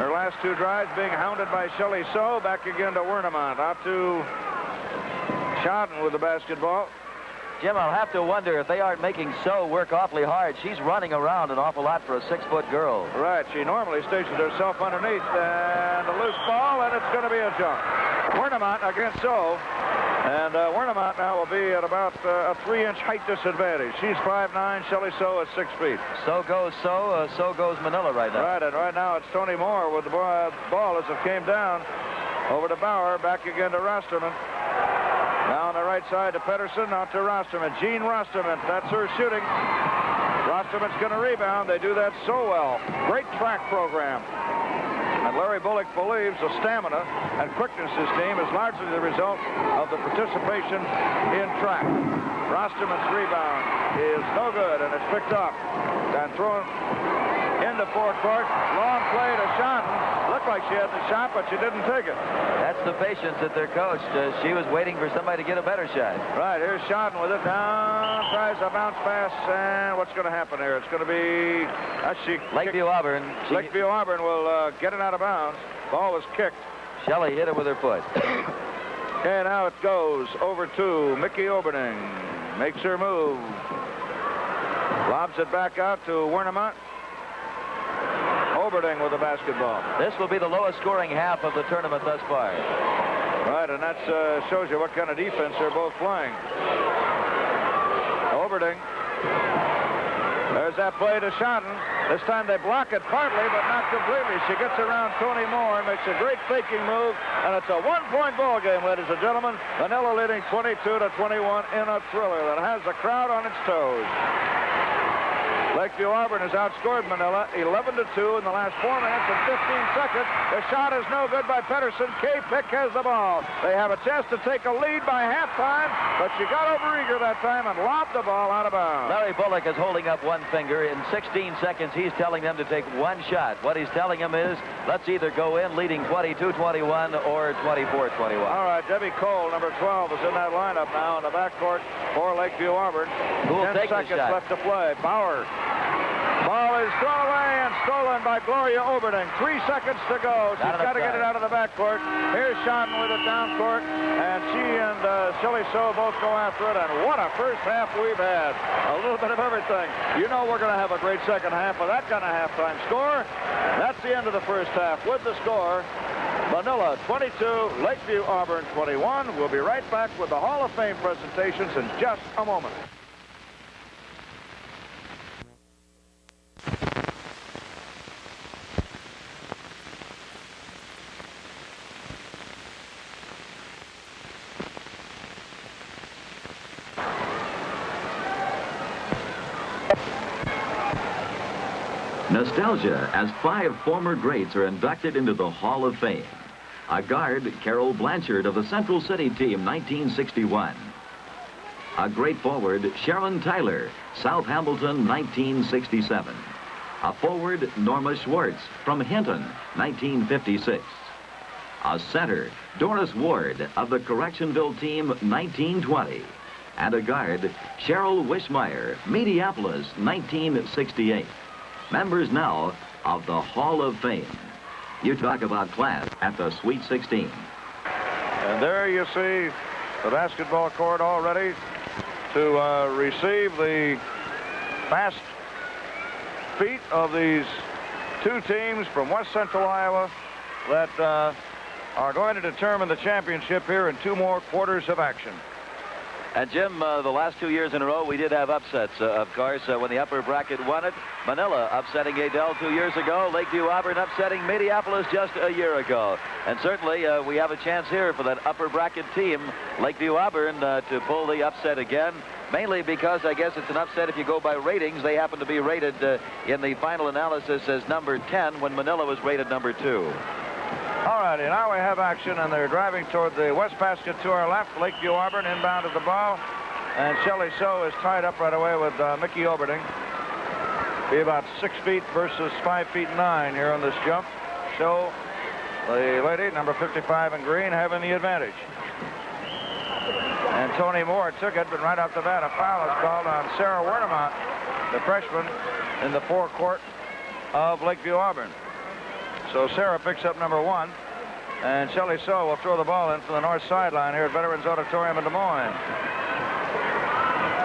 Her last 2 drives being hounded by Shelley So. Back again to Wernemont. Out to Shodden with the basketball. Jim, I'll have to wonder if they aren't making So work awfully hard. She's running around an awful lot for a 6-foot girl. Right. She normally stations herself underneath. And a loose ball, and it's going to be a jump. Wernemont against So. And Wernemont now will be at about a 3-inch height disadvantage. She's 5'9", Shelley So is 6 feet. So goes So, so goes Manilla right now. Right, and right now it's Tony Moore with the ball as it came down. Over to Bauer, back again to Rosterman. Now on the right side to Pedersen, now to Rosterman. Jean Rosterman, that's her shooting. Rosterman's going to rebound. They do that so well. Great track program. And Larry Bullock believes the stamina and quickness of his team is largely the result of the participation in track. Rosterman's rebound is no good, and it's picked up and thrown into forecourt. Long play to Shodden. Looked like she had the shot, but she didn't take it. That's the patience that their coach. She was waiting for somebody to get a better shot. Right, here's Shodden with it down. Tries a bounce pass, and what's going to happen here? It's going to be... Lakeview Auburn. Lakeview Auburn will get it out of bounds. Ball was kicked. Shelley hit it with her foot. Okay, now it goes over to Mickey Oberning. Makes her move. Lobs it back out to Wernemont. Oberning with the basketball. This will be the lowest scoring half of the tournament thus far. Right, and that shows you what kind of defense they're both playing. Oberning. There's that play to Shodden. This time they block it partly, but not completely. She gets around Tony Moore and makes a great faking move, and it's a one-point ball game, ladies and gentlemen. Manilla leading 22-21 in a thriller that has the crowd on its toes. Lakeview Auburn has outscored Manilla 11-2 in the last 4 minutes and 15 seconds. The shot is no good by Pedersen. Kay Pick has the ball. They have a chance to take a lead by halftime, but she got overeager that time and lobbed the ball out of bounds. Larry Bullock is holding up one finger. In 16 seconds, he's telling them to take one shot. What he's telling them is, let's either go in leading 22-21 or 24-21. All right, Debbie Cole, number 12, is in that lineup now in the backcourt for Lakeview Auburn. Who will 10 take the seconds shot? left to play. Bauer. Ball is thrown away and stolen by Gloria Oberning. 3 seconds to go. She's got to get it out of the backcourt. Here's Shodden with it down court, and she and Shelley So both go after it, and what a first half we've had. A little bit of everything. You know we're going to have a great second half with that kind of halftime score. That's the end of the first half with the score. Manilla 22, Lakeview Auburn 21. We'll be right back with the Hall of Fame presentations in just a moment. Nostalgia, as 5 former greats are inducted into the Hall of Fame. A guard, Carol Blanchard of the Central City team, 1961. A great forward, Sharon Tyler, South Hamilton, 1967. A forward, Norma Schwartz from Hinton, 1956. A center, Doris Ward of the Correctionville team, 1920. And a guard, Cheryl Wishmeyer, Mediapolis, 1968. Members now of the Hall of Fame. You talk about class at the Sweet 16. And there you see the basketball court all ready to receive the fast feet of these 2 teams from West Central Iowa that are going to determine the championship here in 2 more quarters of action. And Jim, the last 2 years in a row, we did have upsets, of course. When the upper bracket won it, Manilla upsetting Adel 2 years ago, Lakeview Auburn upsetting Mediapolis just a year ago. And certainly, we have a chance here for that upper bracket team, Lakeview Auburn, to pull the upset again. Mainly because I guess it's an upset if you go by ratings. They happen to be rated in the final analysis as number 10 when Manilla was rated number 2. All righty, now we have action, and they're driving toward the west basket to our left. Lakeview Auburn inbound of the ball, and Shelley So is tied up right away with Mickey Oberning. Be about 6 feet versus 5 feet 9 here on this jump. So the lady, number 55 in green, having the advantage. And Tony Moore took it, but right off the bat, a foul is called on Sarah Wernemont, the freshman in the forecourt of Lakeview Auburn. So Sarah picks up number 1, and Shelley So will throw the ball in from the north sideline here at Veterans Auditorium in Des Moines.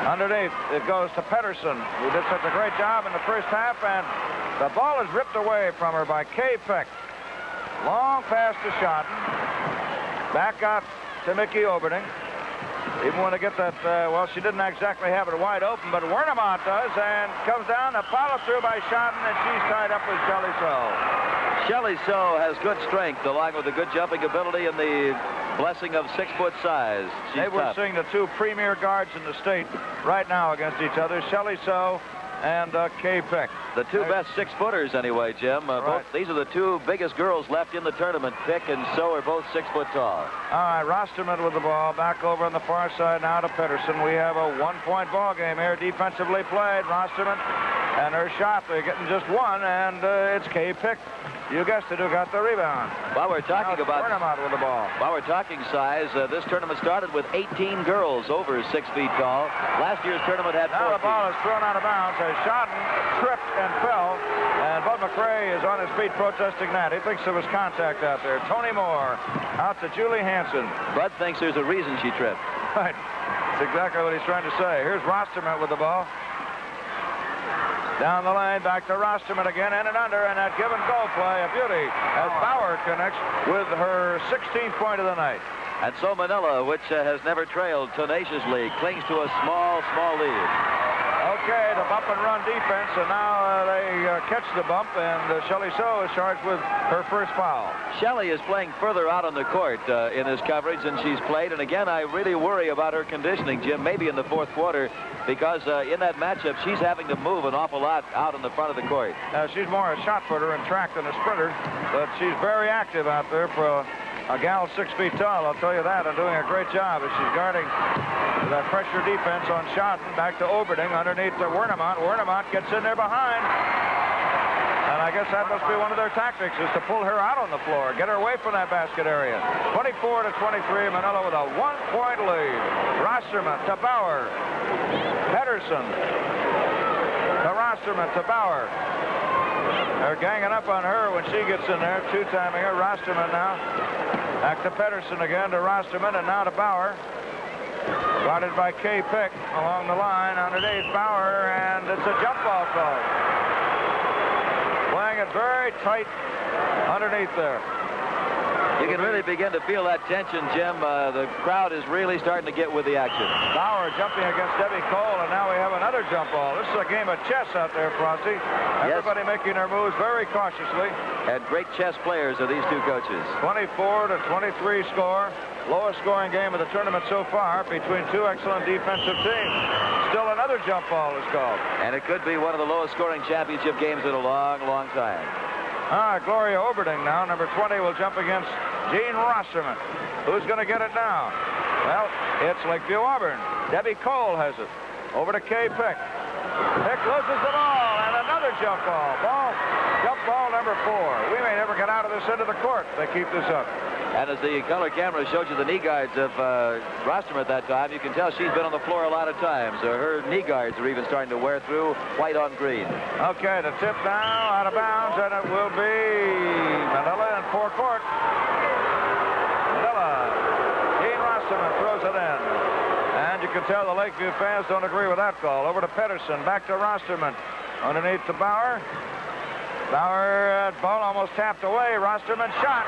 Underneath, it goes to Pedersen, who did such a great job in the first half, and the ball is ripped away from her by Kay Peck. Long pass to Shodden. Back out to Mickey Oberning. Even when they get that, well, she didn't exactly have it wide open, but Wernemont does, and comes down, a follow through by Shodden, and she's tied up with Shelley So. Shelley So has good strength, along with the good jumping ability and the blessing of 6-foot size. They were seeing the 2 premier guards in the state right now against each other, Shelley So and Kay Peck. The 2 best 6-footers anyway, Jim. Right. These are the 2 biggest girls left in the tournament. Peck and So are both 6 foot tall. All right, Rosterman with the ball. Back over on the far side now to Pedersen. We have a 1-point ball game here, defensively played. Rosterman And her shot, they're getting just one, and it's Kay Pick. You guessed it, who got the rebound. While we're talking about Burnham with the ball. While we're talking size, this tournament started with 18 girls over 6 feet tall. Last year's tournament had 14. Now the ball is thrown out of bounds as Shodden tripped and fell, and Bud McRae is on his feet protesting that. He thinks there was contact out there. Tony Moore out to Julie Hanson. Bud thinks there's a reason she tripped. Right. That's exactly what he's trying to say. Here's Rosterman with the ball. Down the lane, back to Rosterman again, in and under, and that give-and-go play, a beauty, as Bauer connects with her 16th point of the night. And so Manilla, which has never trailed tenaciously, clings to a small lead. Okay, the bump and run defense, and now they catch the bump, and IGHSAU is charged with her first foul. Shelley is playing further out on the court in this coverage than she's played, and again, I really worry about her conditioning, Jim, maybe in the fourth quarter, because in that matchup, she's having to move an awful lot out in the front of the court. She's more a shot putter in track than a sprinter, but she's very active out there for a gal 6 feet tall, I'll tell you that, and doing a great job as she's guarding that pressure defense on Shodden. Back to Oberding underneath to Wernemont. Wernemont gets in there behind. And I guess that must be one of their tactics, is to pull her out on the floor, get her away from that basket area. 24 to 23, Manilla with a 1-point lead. Rosterman to Bauer. Pedersen to Rosterman to Bauer. They're ganging up on her when she gets in there, two-timing her. Rosterman now. Back to Pedersen again, to Rosterman, and now to Bauer. Guarded by Kay Pick along the line underneath Bauer, and it's a jump ball call. Playing it very tight underneath there. You can really begin to feel that tension, Jim. The crowd is really starting to get with the action. Bauer jumping against Debbie Cole, and now we have another jump ball. This is a game of chess out there, Frosty. Everybody making their moves very cautiously. And great chess players are these two coaches. 24 to 23 score. Lowest scoring game of the tournament so far between two excellent defensive teams. Still another jump ball is called. And it could be one of the lowest scoring championship games in a long time. Gloria Oberding now, number 20, will jump against Jean Rosterman. Who's going to get it now? Well, it's View-Auburn. Debbie Cole has it. Over to Kay Pick. Pick loses the ball, and another jump ball. Jump ball number 4. We may never get out of this end of the court if they keep this up. And as the color camera showed you the knee guards of Rosterman at that time, you can tell she's been on the floor a lot of times. Her knee guards are even starting to wear through, white on green. Okay, the tip now out of bounds, and it will be Manilla in forecourt. Manilla. Jean Rosterman throws it in. And you can tell the Lakeview fans don't agree with that call. Over to Pedersen, back to Rosterman. Underneath to Bauer. Bauer, ball almost tapped away. Rosterman shot.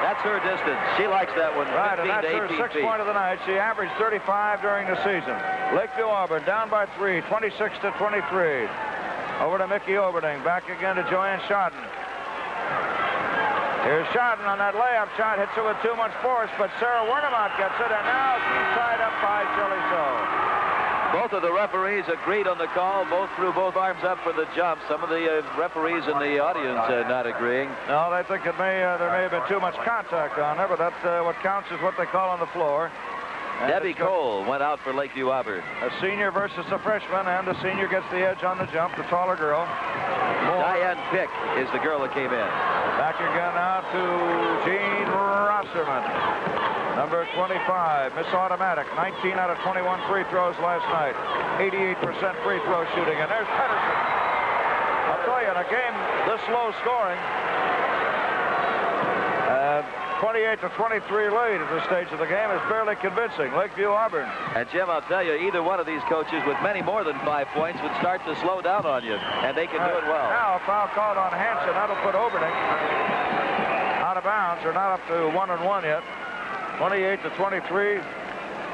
That's her distance. She likes that one. Right, and that's her 6th point of the night. She averaged 35 during the season. Lakeview-Auburn down by 3, 26 to 23. Over to Mickey Oberding. Back again to Joanne Shodden. Here's Shodden on that layup shot. Hits it with too much force, but Sarah Wernemont gets it, and now she's tied up by IGHSAU. Both of the referees agreed on the call. Both threw both arms up for the jump. Some of the referees in the audience not agreeing. No, they think there may have been too much contact on there, but that's what counts is what they call on the floor. And Debbie Cole went out for Lakeview-Auburn. A senior versus a freshman, and the senior gets the edge on the jump, the taller girl. Diane Pick is the girl that came in. Back again now to Jean Rosterman. Number 25, Miss Automatic, 19 out of 21 free throws last night. 88% free throw shooting. And there's Pedersen. I'll tell you, in a game this low scoring, 28 to 23 lead at this stage of the game is fairly convincing. Lakeview-Auburn. And Jim, I'll tell you, either one of these coaches with many more than 5 points would start to slow down on you, and they can do it well. Now a foul called on Hanson. That'll put Oberding out of bounds. They're not up to 1-1 yet. 28 to 23.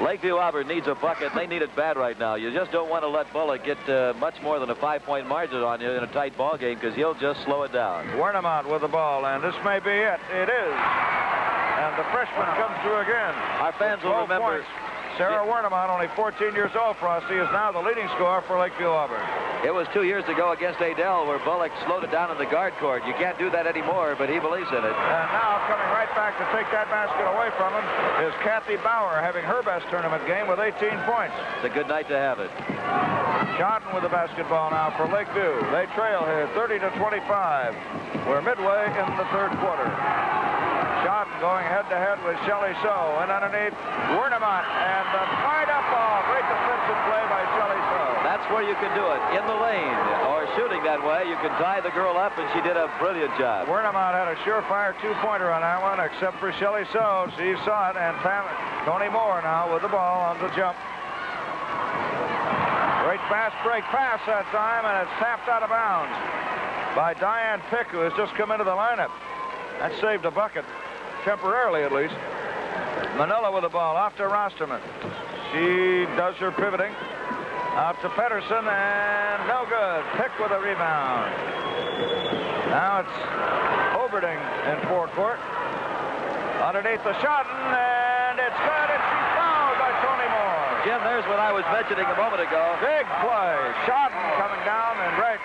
Lakeview-Auburn needs a bucket. They need it bad right now. You just don't want to let Bullock get much more than a 5-point margin on you in a tight ball game, because he'll just slow it down. Wernemont with the ball, and this may be it. It is. And the freshman comes through again. Our fans will remember. Sarah Wernemont, only 14 years old, Frosty, is now the leading scorer for Lakeview Auburn. It was 2 years ago against Adele where Bullock slowed it down in the guard court. You can't do that anymore, but he believes in it. And now coming right back to take that basket away from him is Kathy Bauer, having her best tournament game with 18 points. It's a good night to have it. Shotton with the basketball now for Lakeview. They trail here 30-25. We're midway in the third quarter. Shotton going head-to-head with Shelley Soe. And underneath, Wernemont. And the tied-up ball. Great defensive play by Shelley Soe. That's where you can do it, in the lane, or shooting that way. You can tie the girl up, and she did a brilliant job. Wernemont had a surefire two-pointer on that one, except for Shelley Soe. She saw it, and Tony Moore now with the ball on the jump. Great fast break pass that time, and it's tapped out of bounds by Diane Pick, who has just come into the lineup. That saved a bucket, temporarily at least. Manilla with the ball, off to Rosterman. She does her pivoting. Out to Pedersen, and no good. Pick with a rebound. Now it's Oberding in forecourt. Underneath the Shotton, and it's good, and she's fouled by Tony Moore. Jim, there's what I was mentioning a moment ago. Big play. Shotton coming down, and right.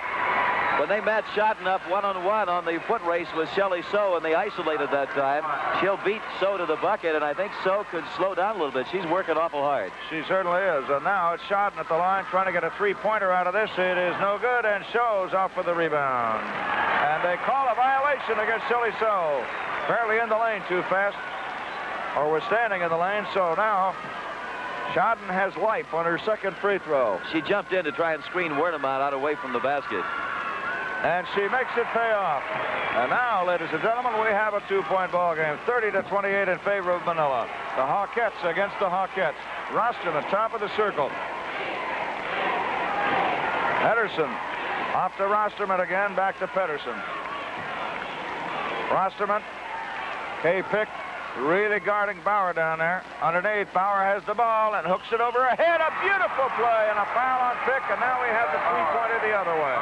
When they matched Shotton up one-on-one on the foot race with Shelley Soe, and they isolated that time, she'll beat Soe to the bucket, and I think Soe could slow down a little bit. She's working awful hard. She certainly is. And now it's Shotton at the line trying to get a three-pointer out of this. It is no good, and Soe's off for the rebound. And they call a violation against Shelley Soe. Apparently in the lane too fast, or was standing in the lane, so now Shotton has life on her second free throw. She jumped in to try and screen Wernemont out away from the basket. And she makes it pay off. And now, ladies and gentlemen, we have a two-point ball game. 30-28 in favor of Manilla. The Hawkettes against the Hawkettes. Rosterman, top of the circle. Pedersen off to Rosterman again, back to Pedersen. Rosterman, Kay Pick really guarding Bauer down there. Underneath, Bauer has the ball and hooks it over her head. A beautiful play and a foul on Pick, and now we have the three-pointer the other way.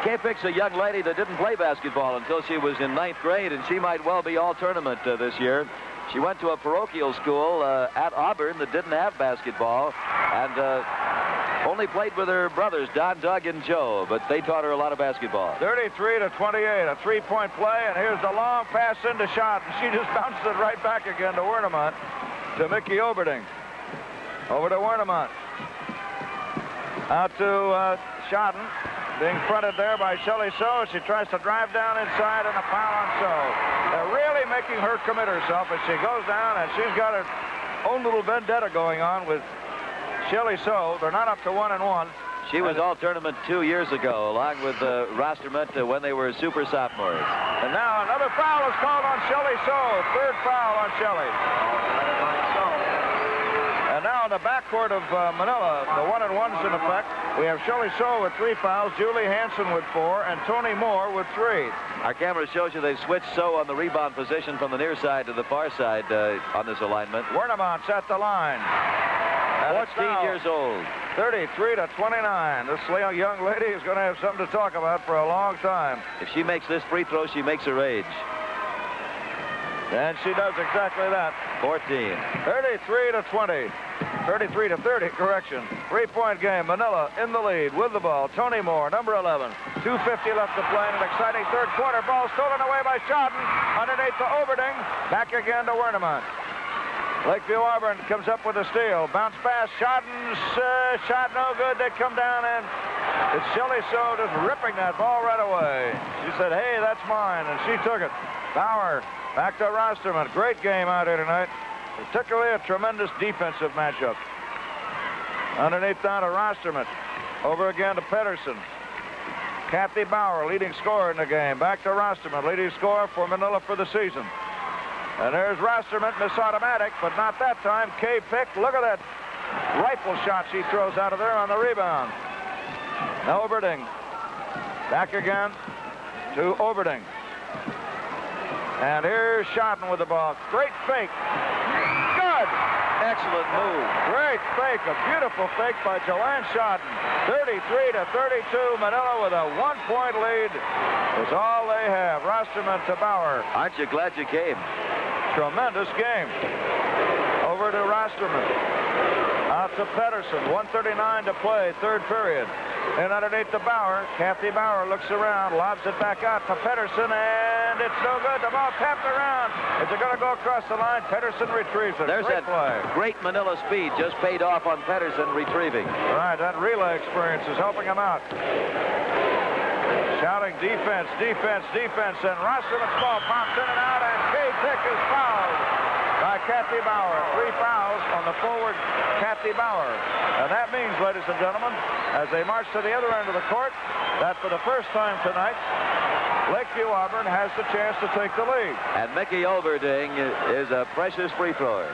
Kay Pick's a young lady that didn't play basketball until she was in 9th grade, and she might well be all-tournament this year. She went to a parochial school at Auburn that didn't have basketball, and only played with her brothers, Don, Doug, and Joe, but they taught her a lot of basketball. 33-28, a three-point play, and here's the long pass into Shot, and she just bounced it right back again to Wernemont, to Mickey Oberding. Over to Wernemont. Out to Shotton, being fronted there by Shelley Soe. She tries to drive down inside, and a foul on Soe. They're really making her commit herself as she goes down, and she's got her own little vendetta going on with Shelley Soe. They're not up to 1-1. She was all-tournament 2 years ago, along with Rosterman when they were super sophomores. And now another foul is called on Shelley Soe. Third foul on Shelley. And now in the backcourt of Manilla, the 1-1's in effect. We have Shelley Soe with 3 fouls, Julie Hanson with 4, and Tony Moore with 3. Our camera shows you they've switched Soe on the rebound position from the near side to the far side on this alignment. Wernemont's at the line. 14 years old. 33-29. This young lady is going to have something to talk about for a long time. If she makes this free throw, she makes her age. And she does exactly that. 14. 33-20. 33-30, correction. 3-point game. Manilla in the lead with the ball. Tony Moore, number 11. 2:50 left to play in an exciting third quarter. Ball stolen away by Shotton. Underneath to Oberding. Back again to Wernemont. Lakeview Auburn comes up with a steal. Bounce pass. Shotton's shot no good. They come down, and it's Shelley Soe just ripping that ball right away. She said, hey, that's mine, and she took it. Bauer back to Rosterman. Great game out here tonight. Particularly a tremendous defensive matchup. Underneath down to Rosterman. Over again to Pedersen. Kathy Bauer, leading scorer in the game. Back to Rosterman, leading scorer for Manilla for the season. And there's Rosterman, miss automatic, but not that time. Kay Pick, look at that rifle shot she throws out of there on the rebound. Now Oberding. Back again to Oberding. And here's Shotton with the ball. Great fake. Good. Excellent move. Great fake. A beautiful fake by Joanne Shotton. 33-32. Manilla with a 1-point lead is all they have. Rosterman to Bauer. Aren't you glad you came? Tremendous game. Over to Rosterman. Out to Pedersen. 1:39 to play, third period. And underneath to Bauer. Kathy Bauer looks around, lobs it back out to Pedersen, and it's no good. The ball tapped around. Is it going to go across the line? Pedersen retrieves it. There's Great play. Great Manilla speed just paid off on Pedersen retrieving. All right, that relay experience is helping him out. Shouting defense, defense, defense, and Rosterman's ball pops in and out, and Kay Pick is fouled by Kathy Bauer. 3 fouls on the forward, Kathy Bauer. And that means, ladies and gentlemen, as they march to the other end of the court, that for the first time tonight, Lakeview Auburn has the chance to take the lead. And Mickey Overding is a precious free thrower.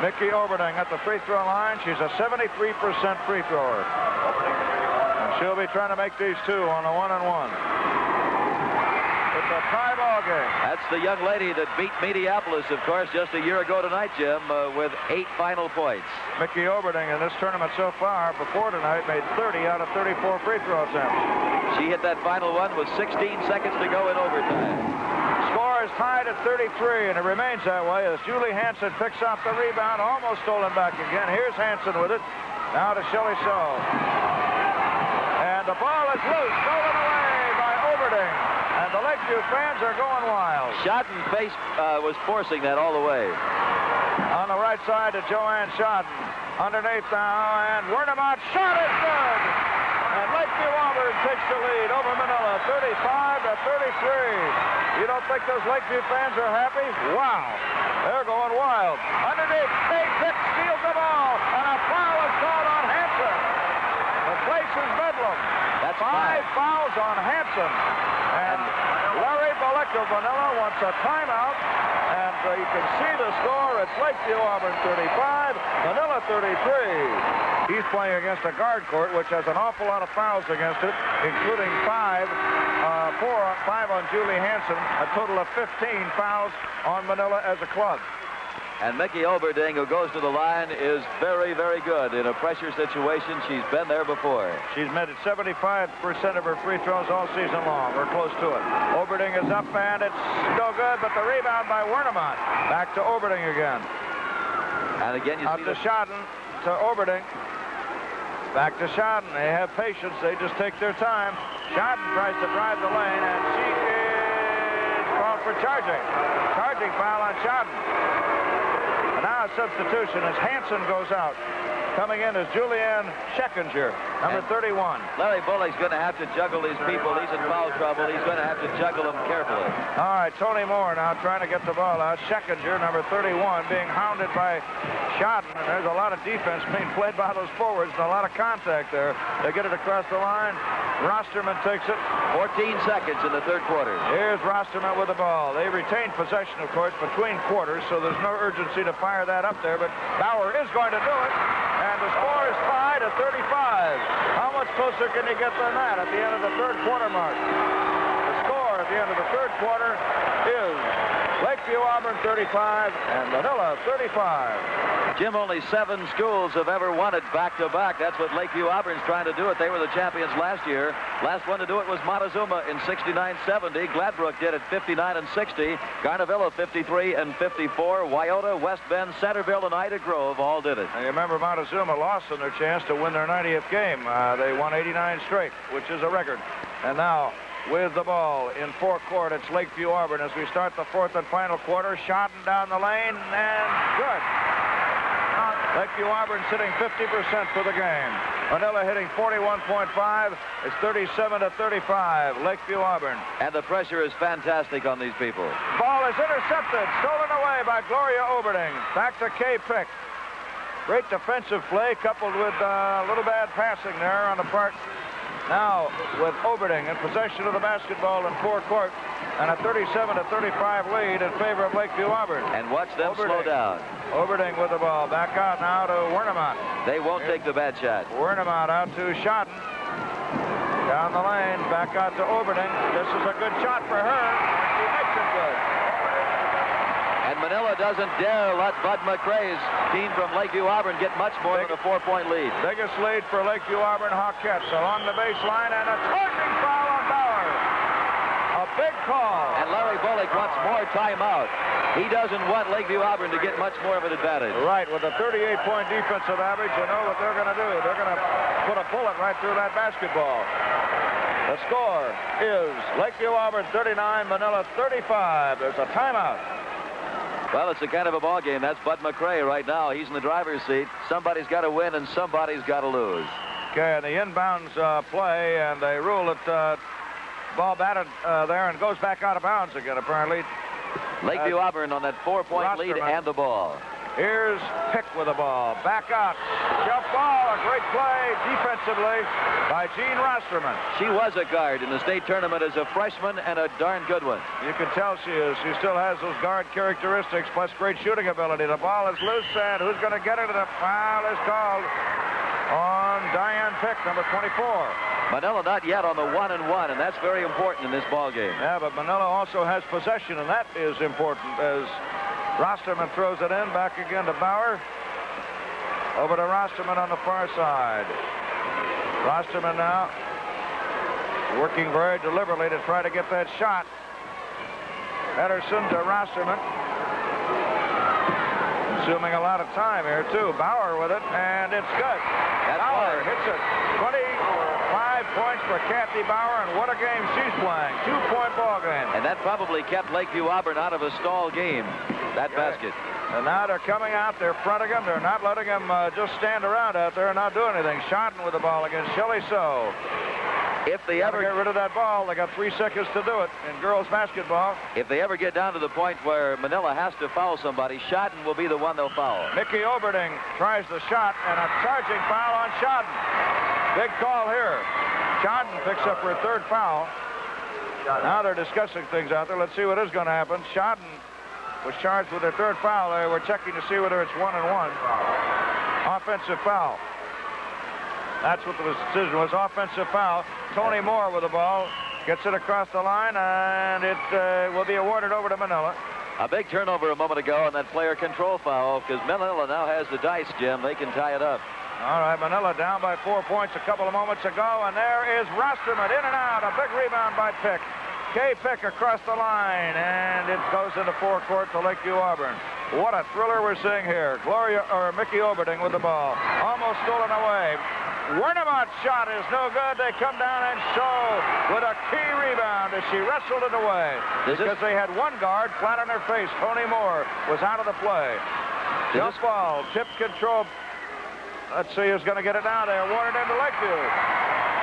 Mickey Overding at the free throw line. She's a 73% free thrower. And she'll be trying to make these two on a 1-on-1. It's a tie ball game. That's the young lady that beat Mediapolis, of course, just a year ago tonight, Jim, with 8 final points. Mickey Overding in this tournament so far, before tonight, made 30 out of 34 free throw attempts. She hit that final one with 16 seconds to go in overtime. Score is tied at 33, and it remains that way as Julie Hanson picks up the rebound, almost stolen back again. Here's Hanson with it. Now to Shelley Shaw. And the ball is loose, stolen away by Overding. And the Lakeview fans are going wild. Shodden was forcing that all the way. On the right side to Joanne Shodden. Underneath now, and Wernemont shot is good. And Lakeview Auburn takes the lead over Manilla, 35-33. You don't think those Lakeview fans are happy? Wow. They're going wild. Underneath, Kay Pick steals the ball, and a foul is called on Hanson. The place is bedlam. That's 5 fouls on Hanson. And Larry Bullock of Manilla wants a timeout. And you can see the score. It's Lakeview Auburn 35, Manilla 33. He's playing against a guard court, which has an awful lot of fouls against it, including 5 on Julie Hanson, a total of 15 fouls on Manilla as a club. And Mickey Overding, who goes to the line, is very, very good in a pressure situation. She's been there before. She's made it 75% of her free throws all season long, or close to it. Overding is up, and it's no good, but the rebound by Wernemont. Back to Overding again. And again, you Out see to Shodden, to Overding. Back to Shodden. They have patience. They just take their time. Shodden tries to drive the lane, and she is called for charging. Charging foul on Shodden. And now a substitution as Hanson goes out. Coming in is Julianne Scheckinger, number 31. Larry Bullock's going to have to juggle these people. He's in foul trouble. He's going to have to juggle them carefully. All right, Tony Moore now trying to get the ball out. Scheckinger, number 31, being hounded by Shodden. And there's a lot of defense being played by those forwards and a lot of contact there. They get it across the line. Rosterman takes it. 14 seconds in the third quarter. Here's Rosterman with the ball. They retain possession, of course, between quarters, so there's no urgency to fire that up there. But Bauer is going to do it. And the score is tied at 35. How much closer can you get than that at the end of the third quarter mark? The score at the end of the third quarter is Lakeview Auburn 35 and Manilla 35. Jim, only 7 schools have ever won it back-to-back. That's what Lakeview Auburn's trying to do it. They were the champions last year. Last one to do it was Montezuma in 69-70. Gladbrook did it 59-60. Garnavilla 53-54. Wyoto, West Bend, Centerville, and Ida Grove all did it. And you remember Montezuma lost in their chance to win their 90th game. They won 89 straight, which is a record. And now, with the ball in forecourt, it's Lakeview Auburn as we start the fourth and final quarter. Shodden down the lane, and good. Lakeview Auburn sitting 50% for the game. Manilla hitting 41.5. It's 37-35. Lakeview Auburn. And the pressure is fantastic on these people. Ball is intercepted, stolen away by Gloria Overding. Back to Kay Pick. Great defensive play coupled with a little bad passing there on the part. Now with Overding in possession of the basketball in forecourt, and a 37-35 lead in favor of Lakeview Auburn. And watch them slow down. Overding with the ball. Back out now to Wernemont. They won't take the bad shot. Wernemont out to Shodden. Down the lane. Back out to Overding. This is a good shot for her. She makes it good. And Manilla doesn't dare let Bud McRae's team from Lakeview Auburn get much more than a 4-point lead. Biggest lead for Lakeview Auburn Hawkettes along the baseline, and a charging foul on Bauer. A Big call. And Larry Bullock wants more timeout. He doesn't want Lakeview Auburn to get much more of an advantage. Right, with a 38-point defensive average, you know what they're going to do. They're going to put a bullet right through that basketball. The score is Lakeview Auburn 39, Manilla 35. There's a timeout. Well, it's a kind of a ball game. That's Bud McRae right now. He's in the driver's seat. Somebody's got to win and somebody's got to lose. Okay, and the inbounds play, and they rule it ball batted there and goes back out of bounds again, apparently. Lakeview Auburn on that 4-point lead and the ball. Here's Pick with the ball. Back out. Jump ball. A great play defensively by Gene Rosterman. She was a guard in the state tournament as a freshman and a darn good one. You can tell she is. She still has those guard characteristics plus great shooting ability. The ball is loose, and who's going to get it? The foul is called on Diane Pick, number 24. Manilla not yet on the 1-1, and that's very important in this ball game. Yeah, but Manilla also has possession, and that is important as Rosterman throws it in, back again to Bauer. Over to Rosterman on the far side. Rosterman now working very deliberately to try to get that shot. Ederson to Rosterman. Consuming a lot of time here, too. Bauer with it, and it's good. Bauer hits it. 25 points for Kathy Bauer, and what a game she's playing. 2-point ball game. And that probably kept Lakeview Auburn out of a stall game, that basket. And now they're coming out. They're fronting him. They're not letting him just stand around out there and not do anything. Shodden with the ball against IGHSAU. If they ever get rid of that ball, they got 3 seconds to do it in girls basketball. If they ever get down to the point where Manilla has to foul somebody, Shodden will be the one they'll foul. Mickey Oberding tries the shot, and a charging foul on Shodden. Big call here. Shodden picks up her 3rd foul. Now they're discussing things out there. Let's see what is going to happen. Shodden was charged with her 3rd foul. They were checking to see whether it's 1-1. Offensive foul. That's what the decision was. Offensive foul. Tony Moore with the ball. Gets it across the line, and it will be awarded over to Manilla. A big turnover a moment ago on that player control foul, because Manilla now has the dice, Jim. They can tie it up. All right, Manilla down by 4 points a couple of moments ago, and there is Rosterman in and out. A big rebound by Pick. Kay Pick across the line, and it goes into forecourt to Lakeview Auburn. What a thriller we're seeing here. Mickey Oberding with the ball. Almost stolen away. Wernemont's shot is no good. They come down and show with a key rebound as she wrestled it away. Because they had one guard flat on her face. Tony Moore was out of the play. Jump ball, tip control. Let's see who's going to get it now. They awarded into Lakeview.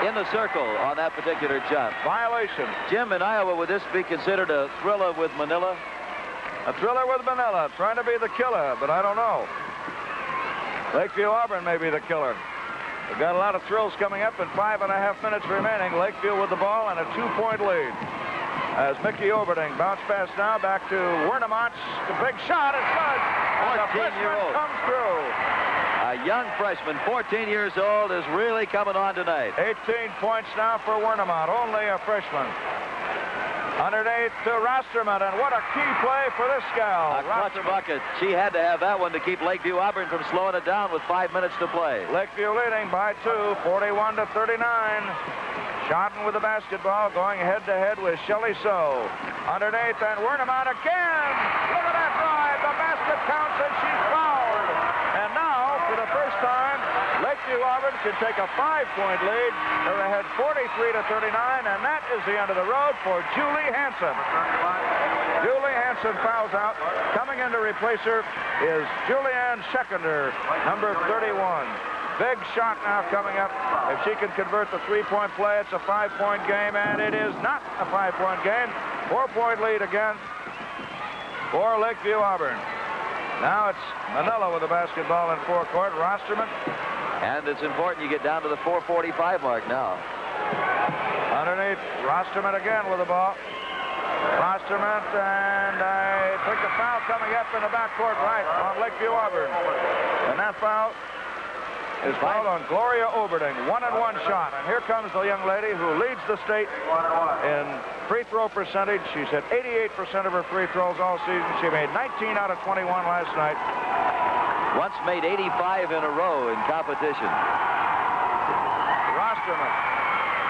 In the circle on that particular jump. Violation. Jim, in Iowa, would this be considered a thriller with Manilla? A thriller with Manilla, trying to be the killer, but I don't know. Lakeview Auburn may be the killer. We've got a lot of thrills coming up in 5.5 minutes remaining. Lakeview with the ball and a 2-point lead. As Mickey Oberding bounce pass now back to Wernemont. The big shot is good. And the freshman comes through. A young freshman, 14 years old, is really coming on tonight. 18 points now for Wernemont, only a freshman. Underneath to Rosterman, and what a key play for this gal. A clutch bucket. She had to have that one to keep Lakeview Auburn from slowing it down with 5 minutes to play. Lakeview leading by 2, 41-39. Shodden with the basketball, going head-to-head with IGHSAU. Underneath, and Wernemont again. Look at that drive. The basket counts, and she's fouled. And now, for the first time, Lakeview Auburn can take a 5-point lead. They're ahead 43-39, and that is the end of the road for Julie Hanson. Julie Hanson fouls out. Coming in to replace her is Julianne Schekender, number 31. Big shot now coming up. If she can convert the 3-point play, it's a 5-point game, and it is not a 5-point game. 4-point lead again for Lakeview Auburn. Now it's Manilla with the basketball in forecourt. Rosterman. And it's important you get down to the 4:45 mark now. Underneath, Rosterman again with the ball. Rosterman, and I think the foul coming up in the backcourt right on Lakeview Auburn. And that foul is fouled on Gloria Oberding. 1-1 shot. And here comes the young lady who leads the state in free throw percentage. She's hit 88% of her free throws all season. She made 19 out of 21 last night. Once made 85 in a row in competition. Rosterman.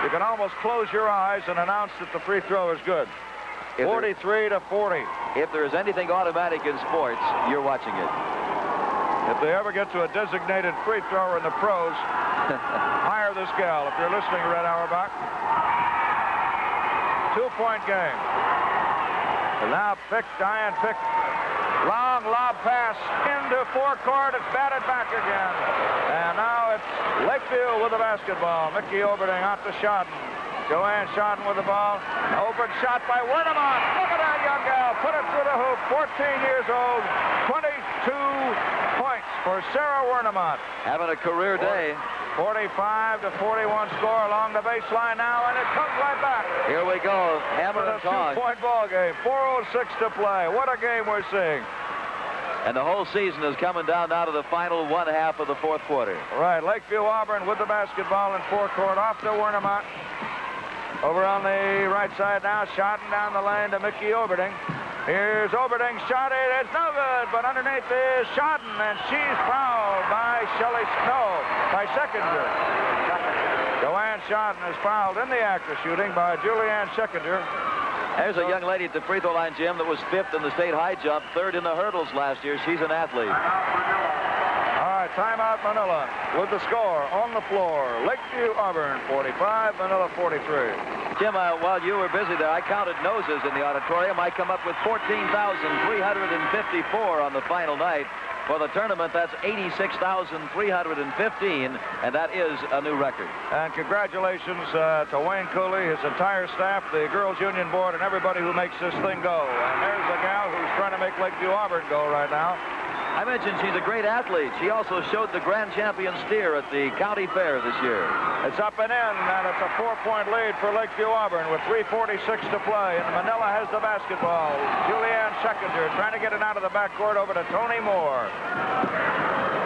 You can almost close your eyes and announce that the free throw is good. 43 to 40. If there is anything automatic in sports, you're watching it. If they ever get to a designated free thrower in the pros, hire this gal. If you're listening, Red Auerbach. 2-point game. And now Diane Pick. Long lob pass into forecourt. It's batted back again. And now it's Lakeview with the basketball. Mickey Oberding out to Shodden. Joanne Shodden with the ball. Open shot by Wernemont. Look at that young gal. Put it through the hoop. 14 years old. 22 points for Sarah Wernemont. Having a career day. 45 to 41 score along the baseline now, and it comes right back. Here we go. Hammer and tong. 2-point ball game. 4:06 to play. What a game we're seeing. And the whole season is coming down now to the final 1/2 of the fourth quarter. Right. Lakeview Auburn with the basketball in forecourt off to Wernemont. Over on the right side now, Shodden down the lane to Mickey Oberding. Here's Oberding, shot it, it's no good, but underneath is Shodden, and she's fouled by by Seconder. Joanne Shodden is fouled in the act of shooting by Julianne Seconder. There's a young lady at the free throw line, Jim, that was 5th in the state high jump, 3rd in the hurdles last year. She's an athlete. All right, timeout Manilla with the score on the floor. Lakeview Auburn 45, Manilla 43. Jim, while you were busy there, I counted noses in the auditorium. I come up with 14,354 on the final night. For the tournament, that's 86,315, and that is a new record. And congratulations to Wayne Cooley, his entire staff, the Girls Union Board, and everybody who makes this thing go. And there's a gal who's trying to make Lakeview Auburn go right now. I mentioned she's a great athlete. She also showed the grand champion steer at the county fair this year. It's up and in, and it's a 4-point lead for Lakeview Auburn with 3:46 to play. And Manilla has the basketball. Julianne Seconder trying to get it out of the backcourt over to Tony Moore.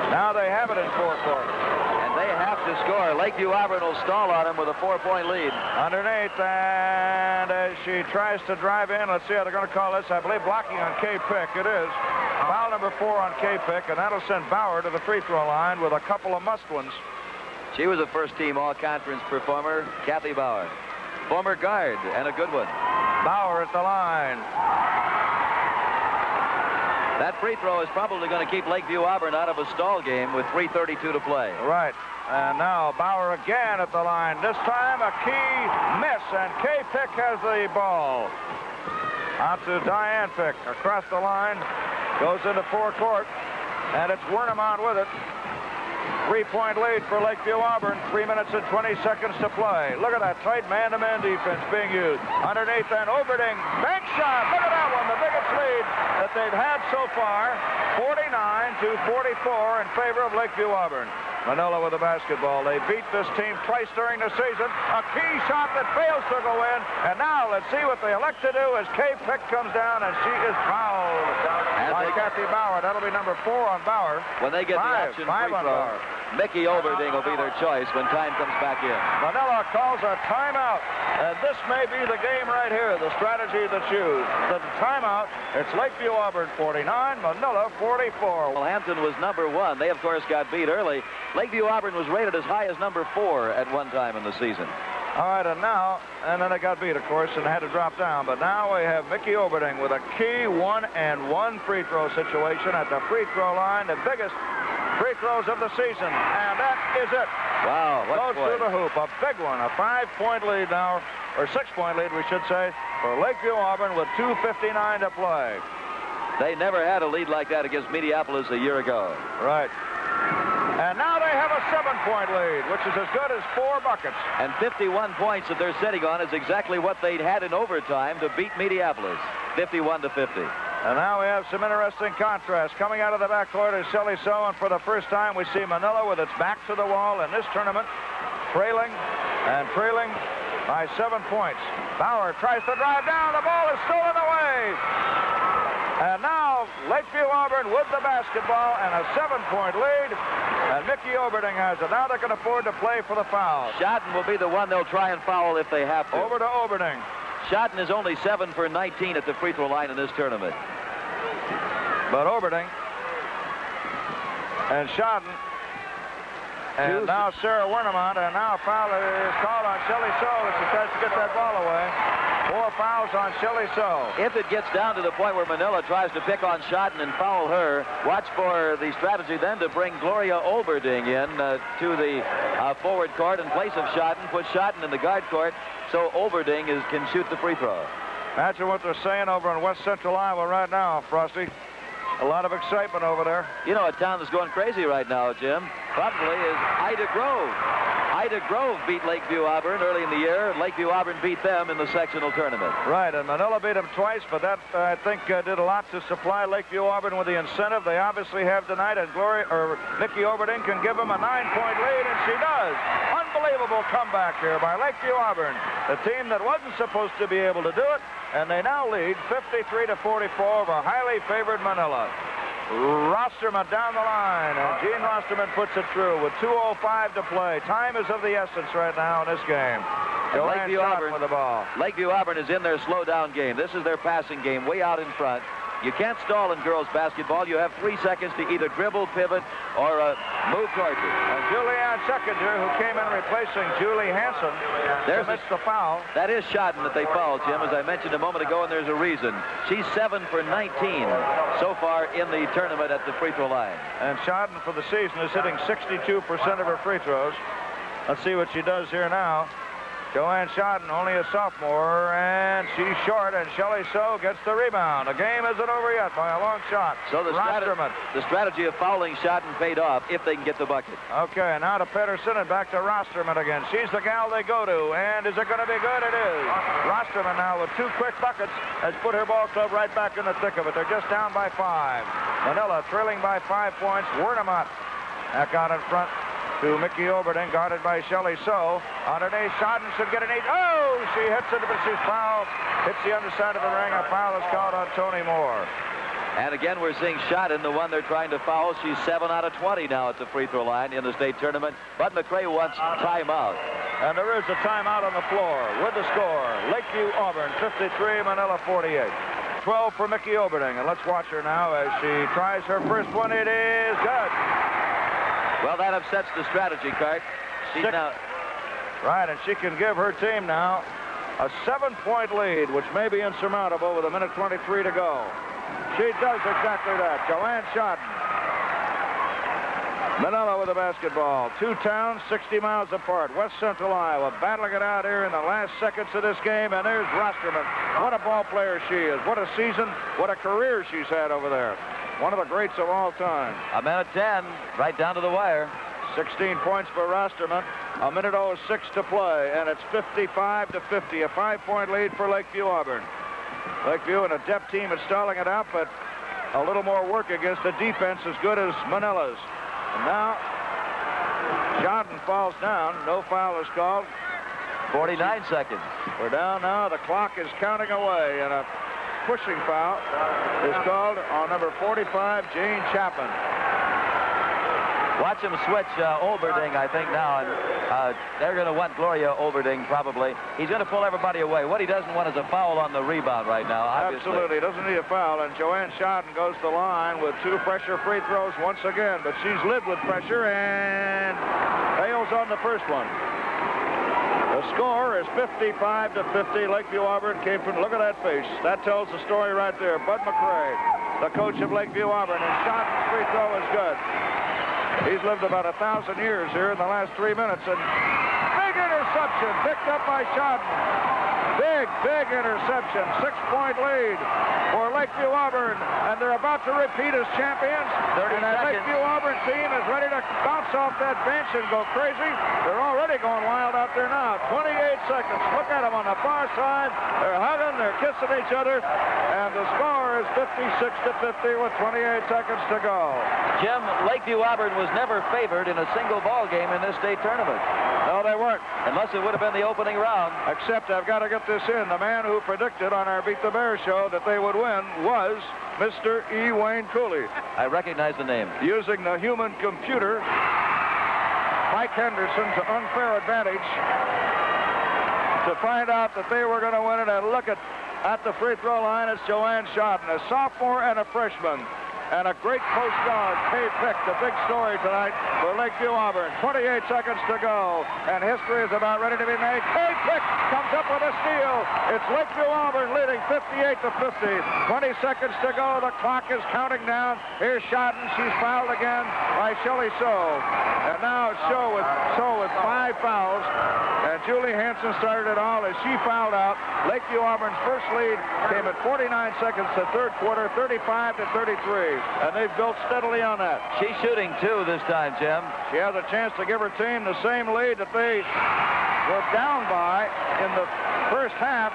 Now they have it in forecourt. And they have to score. Lakeview Auburn will stall on him with a 4-point lead. Underneath, and as she tries to drive in, let's see how they're going to call this. I believe blocking on Kay Pick. It is. Foul number 4 on Kay Pick, and that'll send Bauer to the free throw line with a couple of must-wins. She was a first-team all-conference performer, Kathy Bauer. Former guard, and a good one. Bauer at the line. That free throw is probably going to keep Lakeview Auburn out of a stall game with 3:32 to play. Right. And now Bauer again at the line. This time a key miss, and Kay Pick has the ball. Out to Diane Pick across the line. Goes into forecourt, and it's Wernemont with it. 3-point lead for Lakeview Auburn. 3 minutes and 20 seconds to play. Look at that tight man-to-man defense being used. Underneath and Oberding. Bank shot. Look at that one. The biggest lead that they've had so far. 49 to 44 in favor of Lakeview Auburn. Manilla with the basketball. They beat this team twice during the season. A key shot that fails to go in. And now let's see what they elect to do as Kay Pick comes down, and she is fouled by Kathy Bauer. That'll be number 4 on Bauer. When they get the option free throw, Mickey Oberding will be their choice when time comes back in. Manilla calls a timeout. And this may be the game right here, the strategy that's used. The timeout, it's Lakeview Auburn 49, Manilla 44. Well, Hanson was number 1. They, of course, got beat early. Lakeview Auburn was rated as high as number 4 at one time in the season. All right, and then they got beat, of course, and had to drop down. But now we have Mickey Oberding with a key 1-and-1 free throw situation at the free throw line, the biggest free throws of the season, and that is it. Wow, what goes through the hoop, a big one, a 5-point lead now, or 6-point lead, we should say, for Lakeview Auburn with 2:59 to play. They never had a lead like that against Minneapolis a year ago. Right. And now they have a 7-point lead, which is as good as 4 buckets. And 51 points that they're sitting on is exactly what they'd had in overtime to beat Minneapolis, 51 to 50. And now we have some interesting contrast. Coming out of the backcourt is IGHSAU, and for the first time we see Manilla with its back to the wall in this tournament, trailing by 7 points. Bauer tries to drive down. The ball is stolen away. And now Lakeview Auburn with the basketball and a 7-point lead. And Mickey Oberding has it. Now they can afford to play for the foul. Shodden will be the one they'll try and foul if they have to. Over to Oberding. Shodden is only 7 for 19 at the free throw line in this tournament. But Oberding and Shodden And now Sarah Wernemont, and now a foul is called on Shelly Soe as she tries to get that ball away. 4 fouls on Shelly Soe. If it gets down to the point where Manilla tries to pick on Schotten and foul her, watch for the strategy then to bring Gloria Olberding in to the forward court in place of Schotten, put Schotten in the guard court so Olberding can shoot the free throw. Imagine what they're saying over in West Central Iowa right now, Frosty. A lot of excitement over there. You know, a town that's going crazy right now, Jim, probably is Ida Grove. Ida Grove beat Lakeview Auburn early in the year, and Lakeview Auburn beat them in the sectional tournament. Right, and Manilla beat them twice, but that, I think, did a lot to supply Lakeview Auburn with the incentive they obviously have tonight, and Nikki Olberding can give them a 9-point lead, and she does. Unbelievable comeback here by Lakeview Auburn, the team that wasn't supposed to be able to do it, and they now lead 53-44 over highly favored Manilla. Rosterman down the line, and Gene Rosterman puts it through with 2:05 to play. Time is of the essence right now in this game. Lakeview Auburn with the ball. Lakeview Auburn is in their slow-down game. This is their passing game, way out in front. You can't stall in girls basketball. You have 3 seconds to either dribble, pivot, or move towards it. And Julianne Seconder, who came in replacing Julie Hanson, commits the foul. That is Schotten that they fouled, Jim, as I mentioned a moment ago, and there's a reason. She's 7 for 19 so far in the tournament at the free throw line. And Schotten for the season is hitting 62% of her free throws. Let's see what she does here now. Joanne Schotten, only a sophomore, and she's short, and Shelly Soe gets the rebound. The game isn't over yet by a long shot. So the strategy of fouling Schotten paid off if they can get the bucket. Okay, now to Pedersen and back to Rosterman again. She's the gal they go to, and is it going to be good? It is. Rosterman now with 2 quick buckets has put her ball club right back in the thick of it. They're just down by 5. Manilla trailing by 5 points. Wernemont back out in front to Mickey Olberding, guarded by Shelly Soe. Underneath, Schotten should get an 8. Oh, she hits it, but she's fouled. Hits the underside of the ring. A foul is called on Tony Moore. And again, we're seeing Schotten, the one they're trying to foul. She's 7 out of 20 now at the free throw line in the state tournament. Bud McRae wants timeout. And there is a timeout on the floor with the score. Lakeview Auburn 53, Manilla 48. 12 for Mickey Olberding. And let's watch her now as she tries her first one. It is good. Well, that upsets the strategy, Cart. She's now... Right, and she can give her team now a 7-point lead, which may be insurmountable with 1:23 to go. She does exactly that. Joanne Schotten. Manilla with the basketball. 2 towns, 60 miles apart. West Central Iowa battling it out here in the last seconds of this game, and there's Rosterman. What a ball player she is. What a season, what a career she's had over there. One of the greats of all time. A minute 10, right down to the wire. 16 points for Rosterman. 1:06 to play, and it's 55-50. A 5-point lead for Lakeview Auburn. Lakeview, and a depth team is stalling it out, but a little more work against a defense as good as Manilla's. And now, Schotten falls down. No foul is called. 49 seconds. We're down now. The clock is counting away, and a pushing foul is called on number 45, Jane Chapman. Watch him switch Olberding, I think, now. And they're going to want Gloria Olberding, probably. He's going to pull everybody away. What he doesn't want is a foul on the rebound right now, obviously. Absolutely. Doesn't need a foul. And Joanne Schotten goes to the line with 2 pressure free throws once again. But she's lived with pressure and fails on the first one. The score is 55-50. Lakeview Auburn came from, look at that face. That tells the story right there. Bud McRae, the coach of Lakeview Auburn, and Schotten's free throw is good. He's lived about 1,000 years here in the last 3 minutes, and big interception picked up by Schotten. Big interception. 6-point lead for Lakeview Auburn, and they're about to repeat as champions. 30 and that seconds. Lakeview Auburn team is ready to bounce off that bench and go crazy. They're already going wild out there now. 28 seconds. Look at them on the far side. They're hugging, they're kissing each other, and the score is 56-50 with 28 seconds to go. Jim, Lakeview Auburn was never favored in a single ball game in this state tournament. No, they weren't. Unless it would have been the opening round. Except I've got to get this in. The man who predicted on our Beat the Bear show that they would win was Mr. E. Wayne Cooley. I recognize the name. Using the human computer, Mike Henderson's unfair advantage to find out that they were going to win it. And look at the free throw line, it's Joanne Schotten, a sophomore and a freshman. and a great post guard. Kay Pick, the big story tonight for Lakeview Auburn. 28 seconds to go, and history is about ready to be made. Kay Pick comes up with a steal. It's Lakeview Auburn leading 58-50. 20 seconds to go. The clock is counting down. Here's Shodden. She's fouled again by Shelley Soe. And now it's Soe with 5 fouls. And Julie Hanson started it all as she fouled out. Lakeview Auburn's first lead came at 49 seconds to third quarter, 35-33. And they've built steadily on that. She's shooting 2 this time, Jim. She has a chance to give her team the same lead that they were down by in the first half.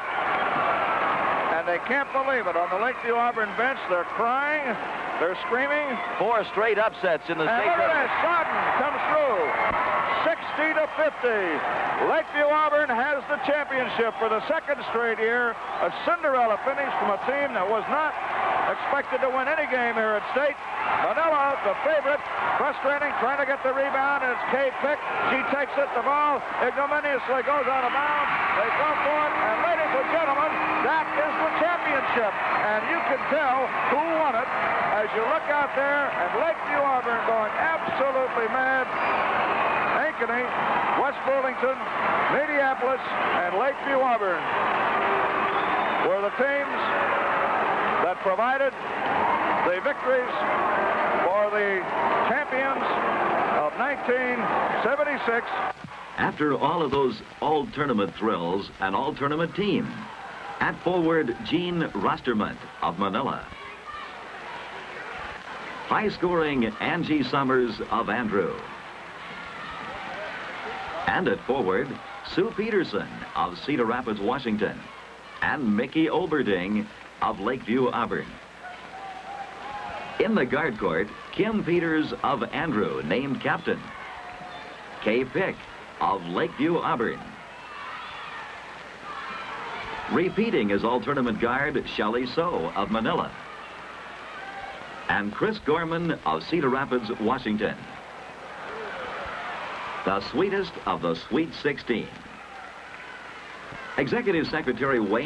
And they can't believe it. On the Lakeview Auburn bench, they're crying. They're screaming. 4 straight upsets in the And state look at tournament. this. Sodden comes through. 60-50. Lakeview Auburn has the championship for the second straight year. A Cinderella finish from a team that was not expected to win any game here at state. Manilla, the favorite, frustrating, trying to get the rebound, and it's Kay Pick. She takes it. The ball ignominiously goes out of bounds. They go for it, and ladies and gentlemen, that is the championship. And you can tell who won it as you look out there, and Lakeview Auburn going absolutely mad. Ankeny, West Burlington, Minneapolis, and Lakeview Auburn were the teams that provided the victories for the champions of 1976. After all of those all-tournament thrills, an all-tournament team. At forward, Jean Rostermont of Manila. High-scoring Angie Summers of Andrew. And at forward, Sue Peterson of Cedar Rapids, Washington. And Mickey Olberding of Lakeview Auburn. In the guard court, Kim Peters of Andrew, named captain. Kay Pick of Lakeview Auburn. Repeating as all-tournament guard, Shelley Soe of Manila. And Chris Gorman of Cedar Rapids, Washington. The sweetest of the Sweet 16. Executive Secretary Wayne